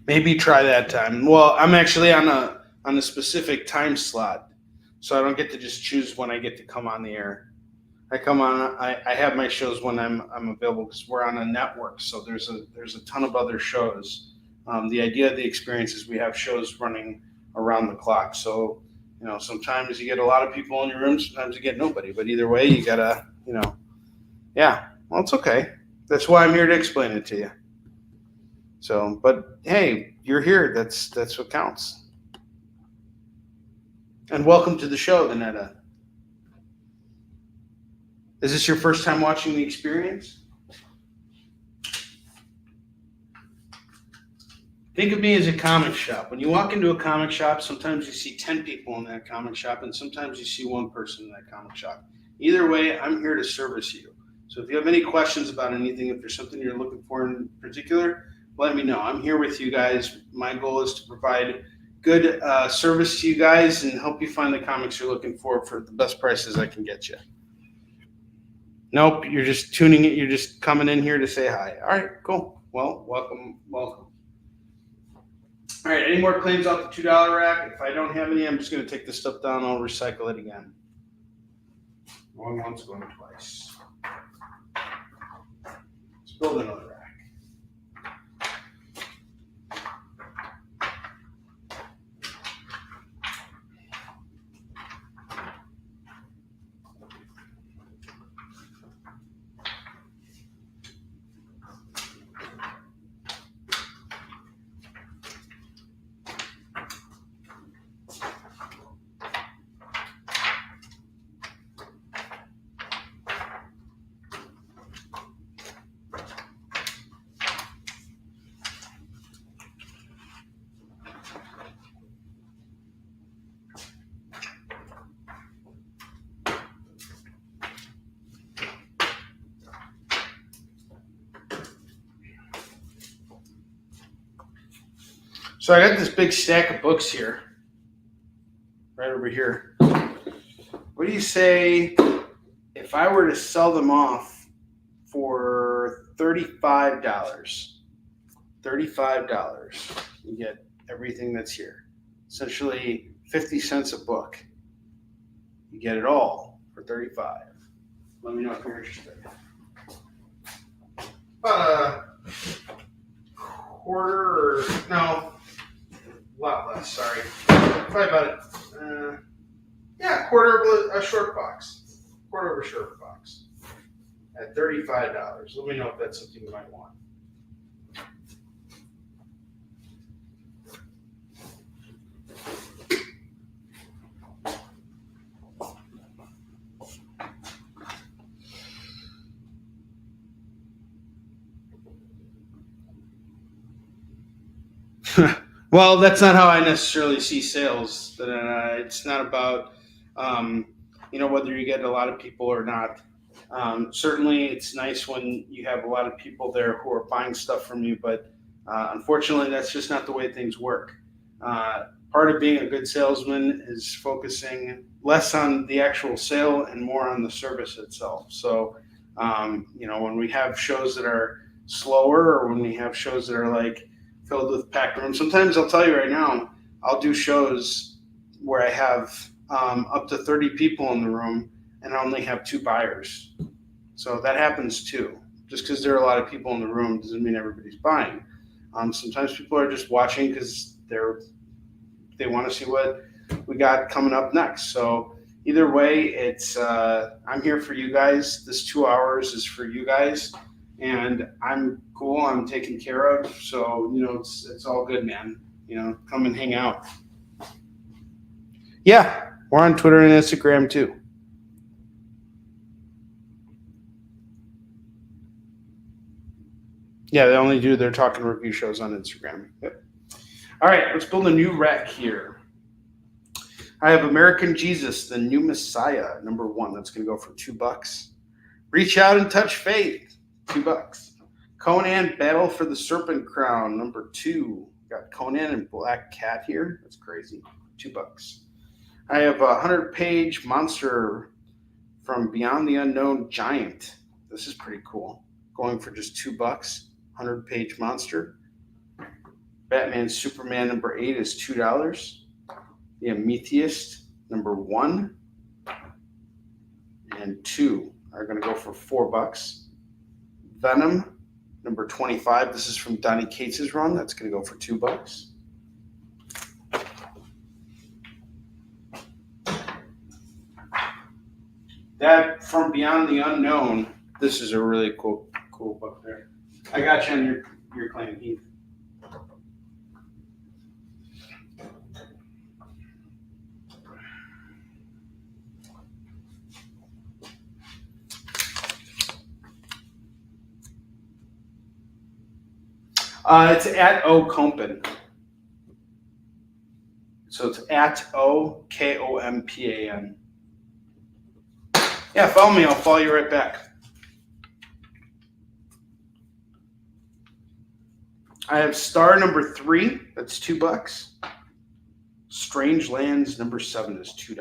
Maybe try that time. Well, I'm actually on a specific time slot, so I don't get to just choose when I get to come on the air. I come on. I have my shows when I'm available because we're on a network. So there's a ton of other shows. The idea of the experience is we have shows running around the clock. So sometimes you get a lot of people in your room. Sometimes you get nobody. But either way, you gotta yeah. Well, it's okay. That's why I'm here to explain it to you. So, but hey, you're here. That's what counts. And welcome to the show, Danetta. Is this your first time watching the experience? Think of me as a comic shop. When you walk into a comic shop, sometimes you see 10 people in that comic shop, and sometimes you see one person in that comic shop. Either way, I'm here to service you. So if you have any questions about anything, if there's something you're looking for in particular, let me know. I'm here with you guys. My goal is to provide good service to you guys and help you find the comics you're looking for the best prices I can get you. Nope, you're just tuning it. You're just coming in here to say hi. All right, cool. Well, welcome. All right, any more claims off the $2 rack? If I don't have any, I'm just going to take this stuff down. I'll recycle it again. Going once, going twice. Let's build another rack. So I got this big stack of books here, right over here. What do you say if I were to sell them off for $35? $35. You get everything that's here. Essentially 50 cents a book. You get it all for $35. Let me know if you're interested. Quarter or no, a lot less, sorry. Probably about quarter of a short box. Quarter of a short box. At $35. Let me know if that's something you might want. Well, that's not how I necessarily see sales. It's not about, whether you get a lot of people or not. Certainly, it's nice when you have a lot of people there who are buying stuff from you, but unfortunately, that's just not the way things work. Part of being a good salesman is focusing less on the actual sale and more on the service itself. So, when we have shows that are slower or when we have shows that are like filled with packed rooms, sometimes I'll tell you right now, I'll do shows where I have up to 30 people in the room and I only have 2 buyers. So that happens too. Just because there are a lot of people in the room doesn't mean everybody's buying. Sometimes people are just watching because they want to see what we got coming up next. So either way, it's I'm here for you guys. This 2 hours is for you guys, and I'm cool. I'm taken care of. So it's all good, man. Come and hang out. Yeah, we're on Twitter and Instagram too. Yeah, they only do their talking review shows on Instagram. Yep. All right, let's build a new rack here. I have American Jesus, the New Messiah, number 1. That's going to go for $2. Reach Out and Touch Faith, $2. Conan, Battle for the Serpent Crown, number 2. Got Conan and Black Cat here. That's crazy. $2. I have a 100-page monster from Beyond the Unknown Giant. This is pretty cool. Going for just $2. 100-page monster. Batman Superman number 8 is $2. The Amethyst number 1 and 2 are going to go for $4. Venom number 25. This is from Donny Cates's run. That's going to go for $2. That from Beyond the Unknown. This is a really cool book there. I got you on your claim, Heath. It's at O Kompan. So it's at OKOMPAN. Yeah, follow me. I'll follow you right back. I have Star number 3. That's $2. Strange Lands number 7 is $2.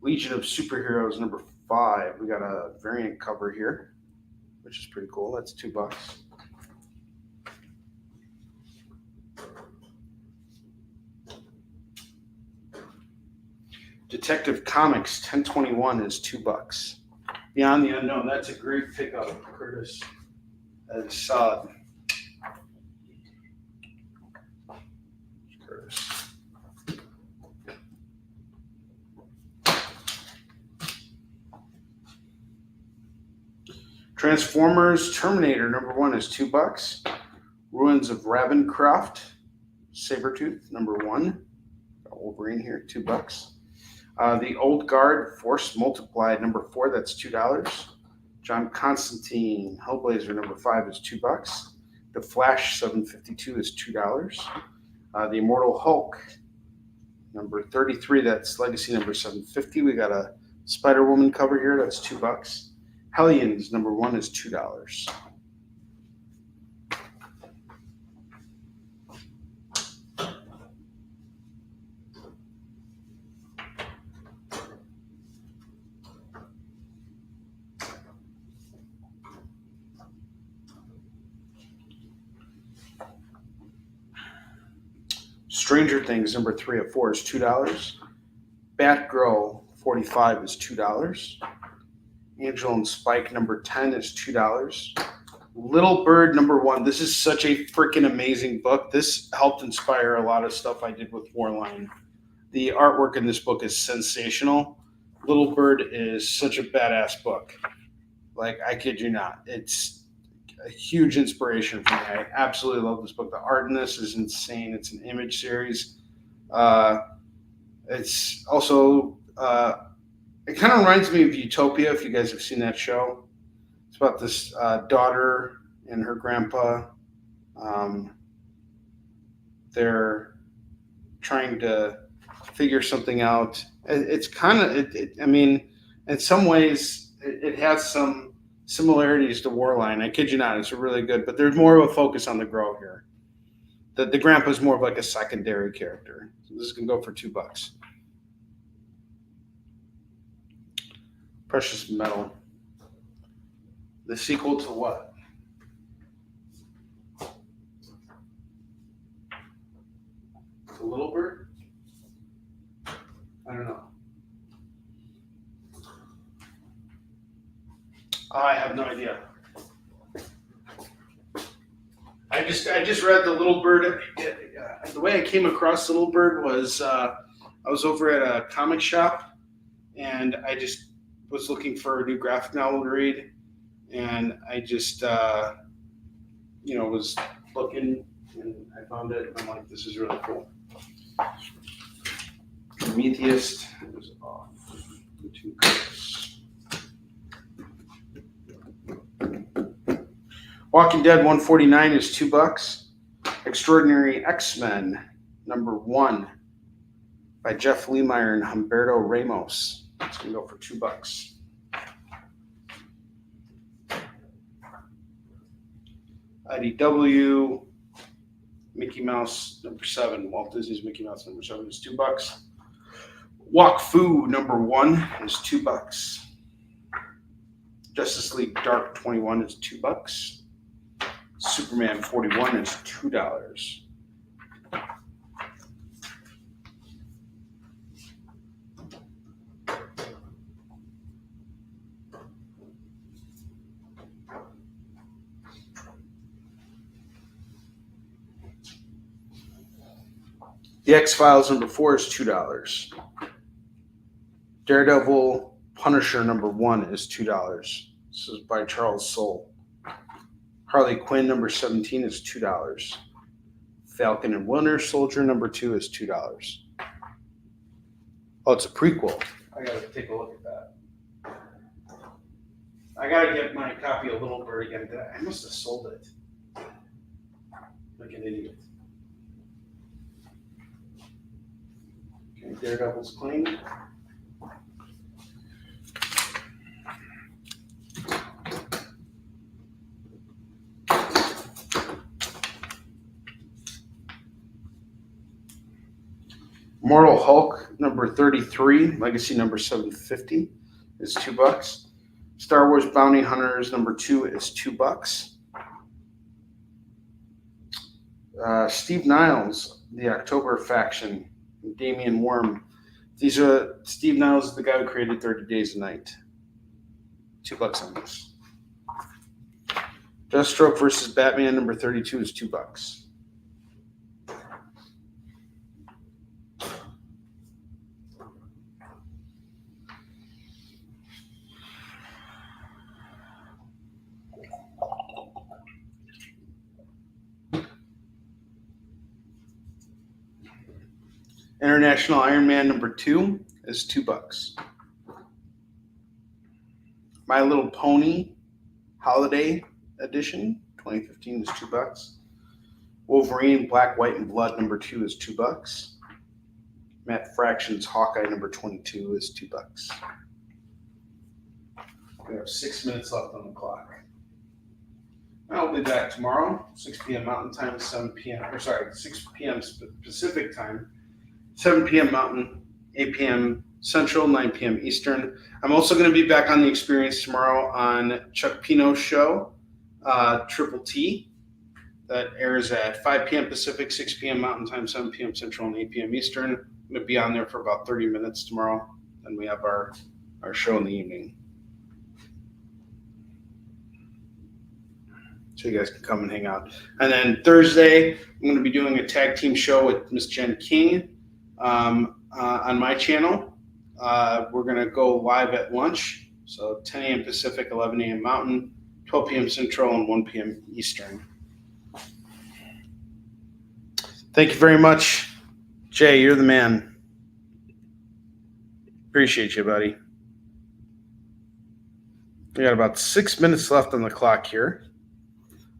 Legion of Superheroes number 5. We got a variant cover here, which is pretty cool. That's $2. Detective Comics 1021 is $2. Beyond the Unknown. That's a great pickup, Curtis. That is solid. Curtis. Transformers Terminator number 1 is $2. Ruins of Ravencroft Sabretooth number 1. Got Wolverine here, $2. The Old Guard Force Multiplied number 4, that's $2. John Constantine Hellblazer number 5 is $2. The Flash 752 is $2. The Immortal Hulk number 33, that's Legacy number 750. We got a Spider-Woman cover here, that's $2. Hellions number 1 is $2. Stranger Things number 3 of 4 is $2. Batgirl 45 is $2. Angel and Spike number 10 is $2. Little Bird number 1. This is such a freaking amazing book. This helped inspire a lot of stuff I did with Warline. The artwork in this book is sensational. Little Bird is such a badass book. Like, I kid you not. It's a huge inspiration for me. I absolutely love this book. The art in this is insane. It's an Image series. It's also, it kind of reminds me of Utopia, if you guys have seen that show. It's about this daughter and her grandpa. They're trying to figure something out. It's kind of, I mean, in some ways, it has some similarities to Warline. I kid you not, it's really good, but there's more of a focus on the girl here. The grandpa's more of like a secondary character. So this is going to go for $2. Precious Metal. The sequel to what? The Little Bird? I don't know. I have no idea. I just read The Little Bird. The way I came across The Little Bird was I was over at a comic shop, and I just was looking for a new graphic novel to read, and I just was looking, and I found it, and I'm like, this is really cool. Prometheus is off. The 2 colors. Walking Dead 149 is $2. Extraordinary X-Men number 1 by Jeff Lemire and Humberto Ramos. It's going to go for $2. IDW Mickey Mouse number 7. Walt Disney's Mickey Mouse number 7 is $2. Walk Fu number 1 is $2. Justice League Dark 21 is $2. Superman 41 is $2. The X-Files number 4 is $2. Daredevil Punisher number 1 is $2. This is by Charles Soule. Harley Quinn number 17 is $2. Falcon and Winter Soldier number 2 is $2. Oh, it's a prequel. I gotta take a look at that. I gotta get my copy of Little Bird again. I must have sold it. Like an idiot. Okay, Daredevil's Claim. Mortal Hulk number 33, Legacy number 750 is $2. Star Wars Bounty Hunters number 2 is $2. Steve Niles, The October Faction, Damian Worm. These are Steve Niles is the guy who created 30 Days a Night. $2 on this. Deathstroke versus Batman number 32 is $2. International Iron Man number 2 is $2. My Little Pony Holiday Edition 2015 is $2. Wolverine Black, White, and Blood number 2 is $2. Matt Fraction's Hawkeye number 22 is $2. We have 6 minutes left on the clock. I'll be back tomorrow, 6 p.m. Mountain Time, 6 p.m. Pacific Time, 7 p.m. Mountain, 8 p.m. Central, 9 p.m. Eastern. I'm also going to be back on The Experience tomorrow on Chuck Pino's show, Triple T. that airs at 5 p.m. Pacific, 6 p.m. Mountain Time, 7 p.m. Central, and 8 p.m. Eastern. I'm going to be on there for about 30 minutes tomorrow. Then we have our show in the evening. So you guys can come and hang out. And then Thursday, I'm going to be doing a tag team show with Miss Jen King on my channel. We're going to go live at lunch. So 10 a.m. Pacific, 11 a.m. Mountain, 12 p.m. Central, and 1 p.m. Eastern. Thank you very much. Jay, you're the man. Appreciate you, buddy. We got about 6 minutes left on the clock here.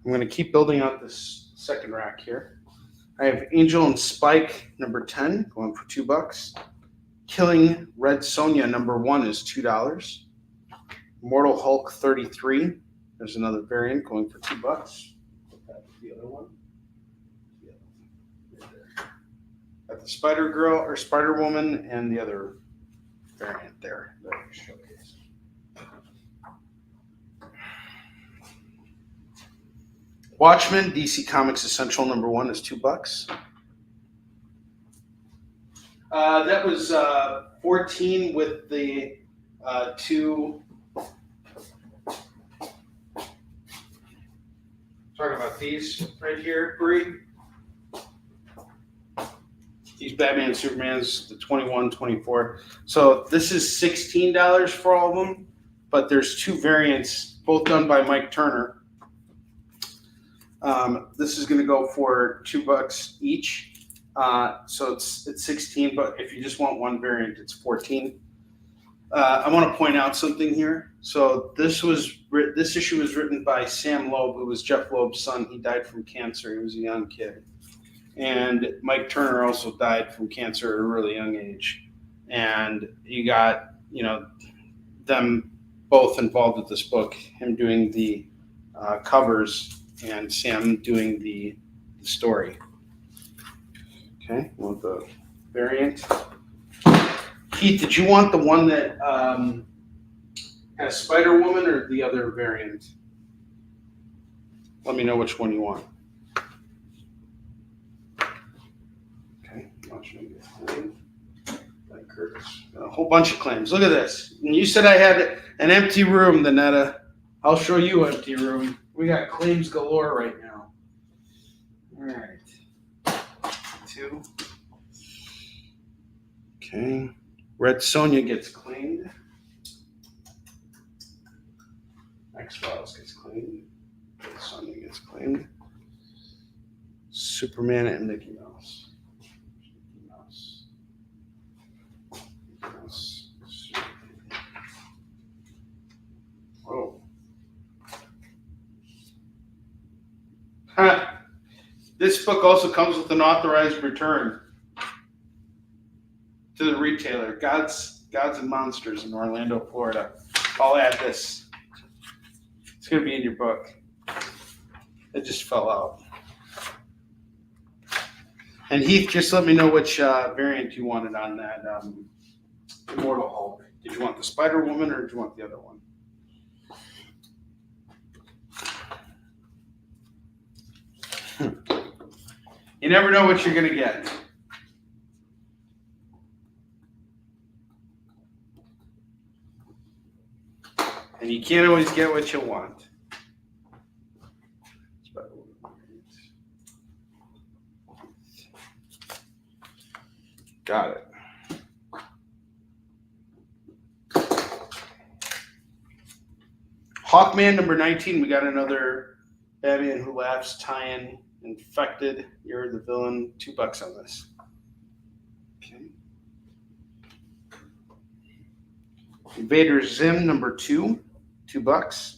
I'm going to keep building out this second rack here. I have Angel and Spike number 10 going for $2. Killing Red Sonja number 1 is $2. Mortal Hulk 33. There's another variant going for $2. The other one. Right there. Got the Spider Girl or Spider Woman and the other variant there. Showcase. Watchmen, DC Comics Essential number 1 is $2. That was 14 with the 2. Talking about these right here, Bree. These Batman and Supermans, the 21, 24. So this is $16 for all of them, but there's 2 variants, both done by Mike Turner. This is going to go for $2 each. So it's 16, but if you just want one variant, it's 14. I want to point out something here. So this issue was written by Sam Loeb, who was Jeff Loeb's son. He died from cancer. He was a young kid. And Mike Turner also died from cancer at a really young age. And you got, them both involved with this book, him doing the covers and Sam doing the story. Okay, want the variant. Keith, did you want the one that has Spider-Woman or the other variant? Let me know which one you want. Okay, watch me get claimed. Like Curtis. Got a whole bunch of claims. Look at this. And you said I had an empty room, Danetta. I'll show you an empty room. We got claims galore right now. All right. 2. Okay. Red Sonja gets claimed. X-Files gets claimed. Red Sonja gets claimed. Superman and Mickey Mouse. Mickey Mouse. Mickey Mouse. Oh. This book also comes with an authorized return to the retailer, Gods and Monsters in Orlando, Florida. I'll add this. It's going to be in your book. It just fell out. And Heath, just let me know which variant you wanted on that Immortal Hulk. Did you want the Spider-Woman or did you want the other one? You never know what you're going to get. And you can't always get what you want. Got it. Hawkman number 19. We got another Batman Who Laughs tie-in. Infected. You're the villain. $2 on this. Okay. Invader Zim number 2. $2.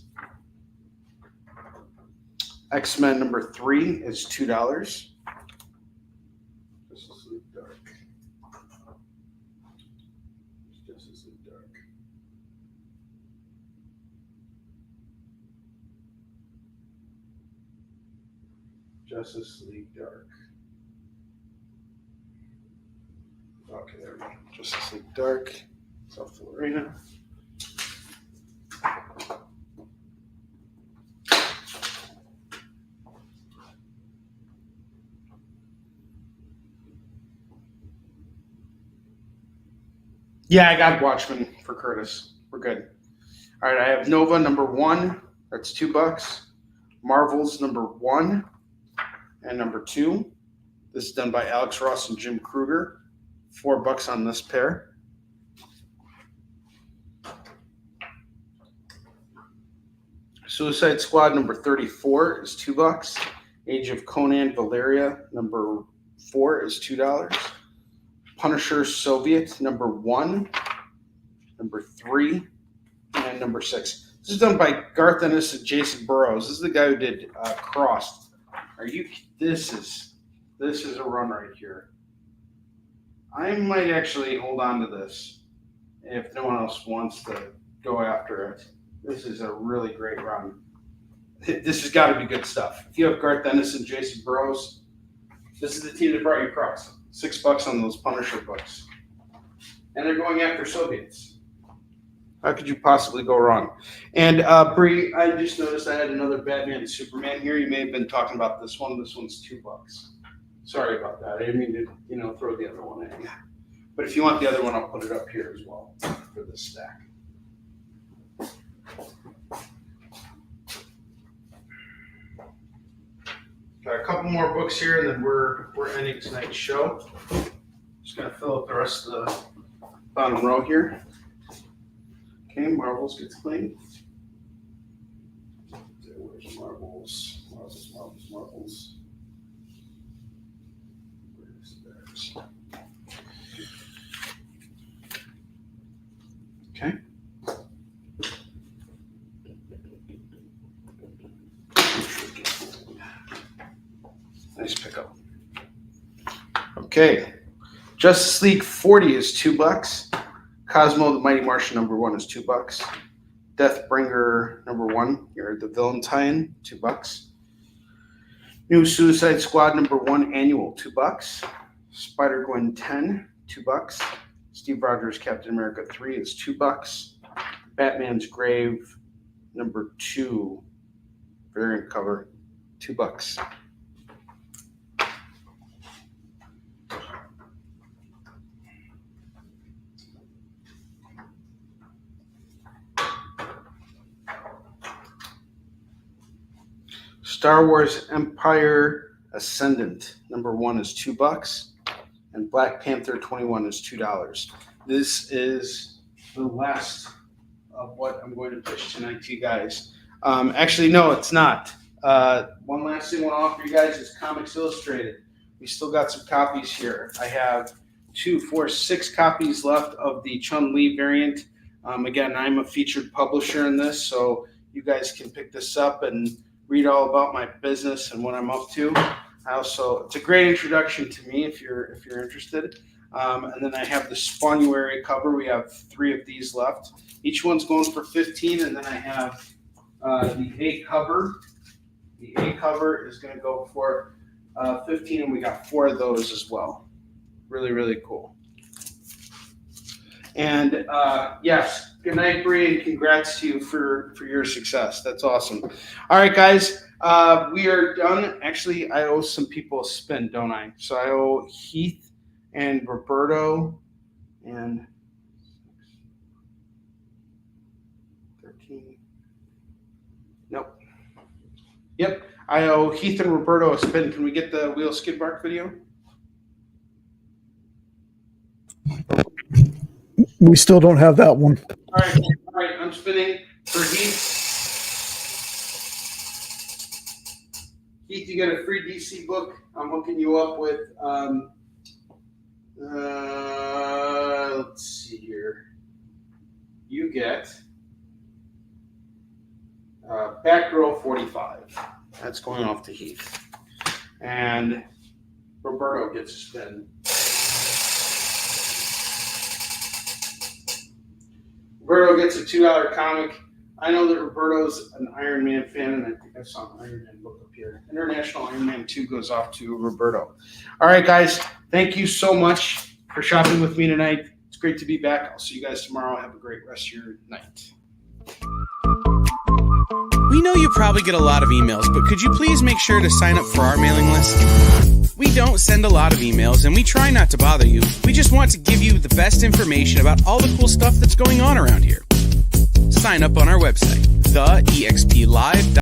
X-Men number 3 is $2. Justice League Dark. Justice League Dark. Justice League Dark. Okay, there we go. Justice League Dark. South Florida. Yeah, I got Watchmen for Curtis. We're good. All right, I have Nova number 1. That's $2. Marvels number 1 and number 2. This is done by Alex Ross and Jim Kruger. $4 on this pair. Suicide Squad number 34 is $2. Age of Conan Valeria number 4 is $2. Punisher Soviet number 1, number 3, and number 6. This is done by Garth Ennis and Jason Burrows. This is the guy who did Crossed. This is a run right here. I might actually hold on to this if no one else wants to go after it. This is a really great run. This has got to be good stuff. If you have Garth Ennis and Jason Burrows, this is the team that brought you Cross. $6 on those Punisher books. And they're going after Soviets. How could you possibly go wrong? And Bree, I just noticed I had another Batman and Superman here. You may have been talking about this one. This one's $2. Sorry about that. I didn't mean to, throw the other one in. But if you want the other one, I'll put it up here as well for this stack. Got a couple more books here, and then we're ending tonight's show. Just gonna fill up the rest of the bottom row here. Okay, Marvels gets clean. Where's Marvels? Marvels. Where's theirs? Okay. Nice pickup. Okay. Justice League 40 is $2. Cosmo the Mighty Martian number 1 is $2. Deathbringer number 1, you're the villain tie-in, $2. New Suicide Squad number 1 annual, $2. Spider-Gwen 10, $2. Steve Rogers Captain America 3 is $2. Batman's Grave number 2 variant cover, $2. Star Wars Empire Ascendant number 1 is $2, and Black Panther 21 is $2. This is the last of what I'm going to pitch tonight to you guys. Actually, no, it's not. One last thing I want to offer you guys is Comics Illustrated. We still got some copies here. I have 6 copies left of the Chun-Li variant. Again, I'm a featured publisher in this, so you guys can pick this up and read all about my business and what I'm up to. It's a great introduction to me if you're interested. And then I have the Spunuary cover. We have 3 of these left. Each one's going for $15, and then I have the A cover. The A cover is going to go for $15, and we got 4 of those as well. Really, really cool. And yes. Good night, Bree, and congrats to you for your success. That's awesome. All right, guys, we are done. Actually, I owe some people a spin, don't I? So I owe Heath and Roberto and 13. Nope. Yep, I owe Heath and Roberto a spin. Can we get the wheel skid mark video? We still don't have that one. All right, I'm spinning for Heath. Heath, you get a free DC book. I'm hooking you up with, let's see here. You get Batgirl 45. That's going off to Heath. And Roberto gets a spin. Roberto gets a $2 comic. I know that Roberto's an Iron Man fan, and I think I saw an Iron Man book up here. International Iron Man 2 goes off to Roberto. All right, guys, thank you so much for shopping with me tonight. It's great to be back. I'll see you guys tomorrow. Have a great rest of your night. We know you probably get a lot of emails, but could you please make sure to sign up for our mailing list? We don't send a lot of emails, and we try not to bother you. We just want to give you the best information about all the cool stuff that's going on around here. Sign up on our website, theexplive.com.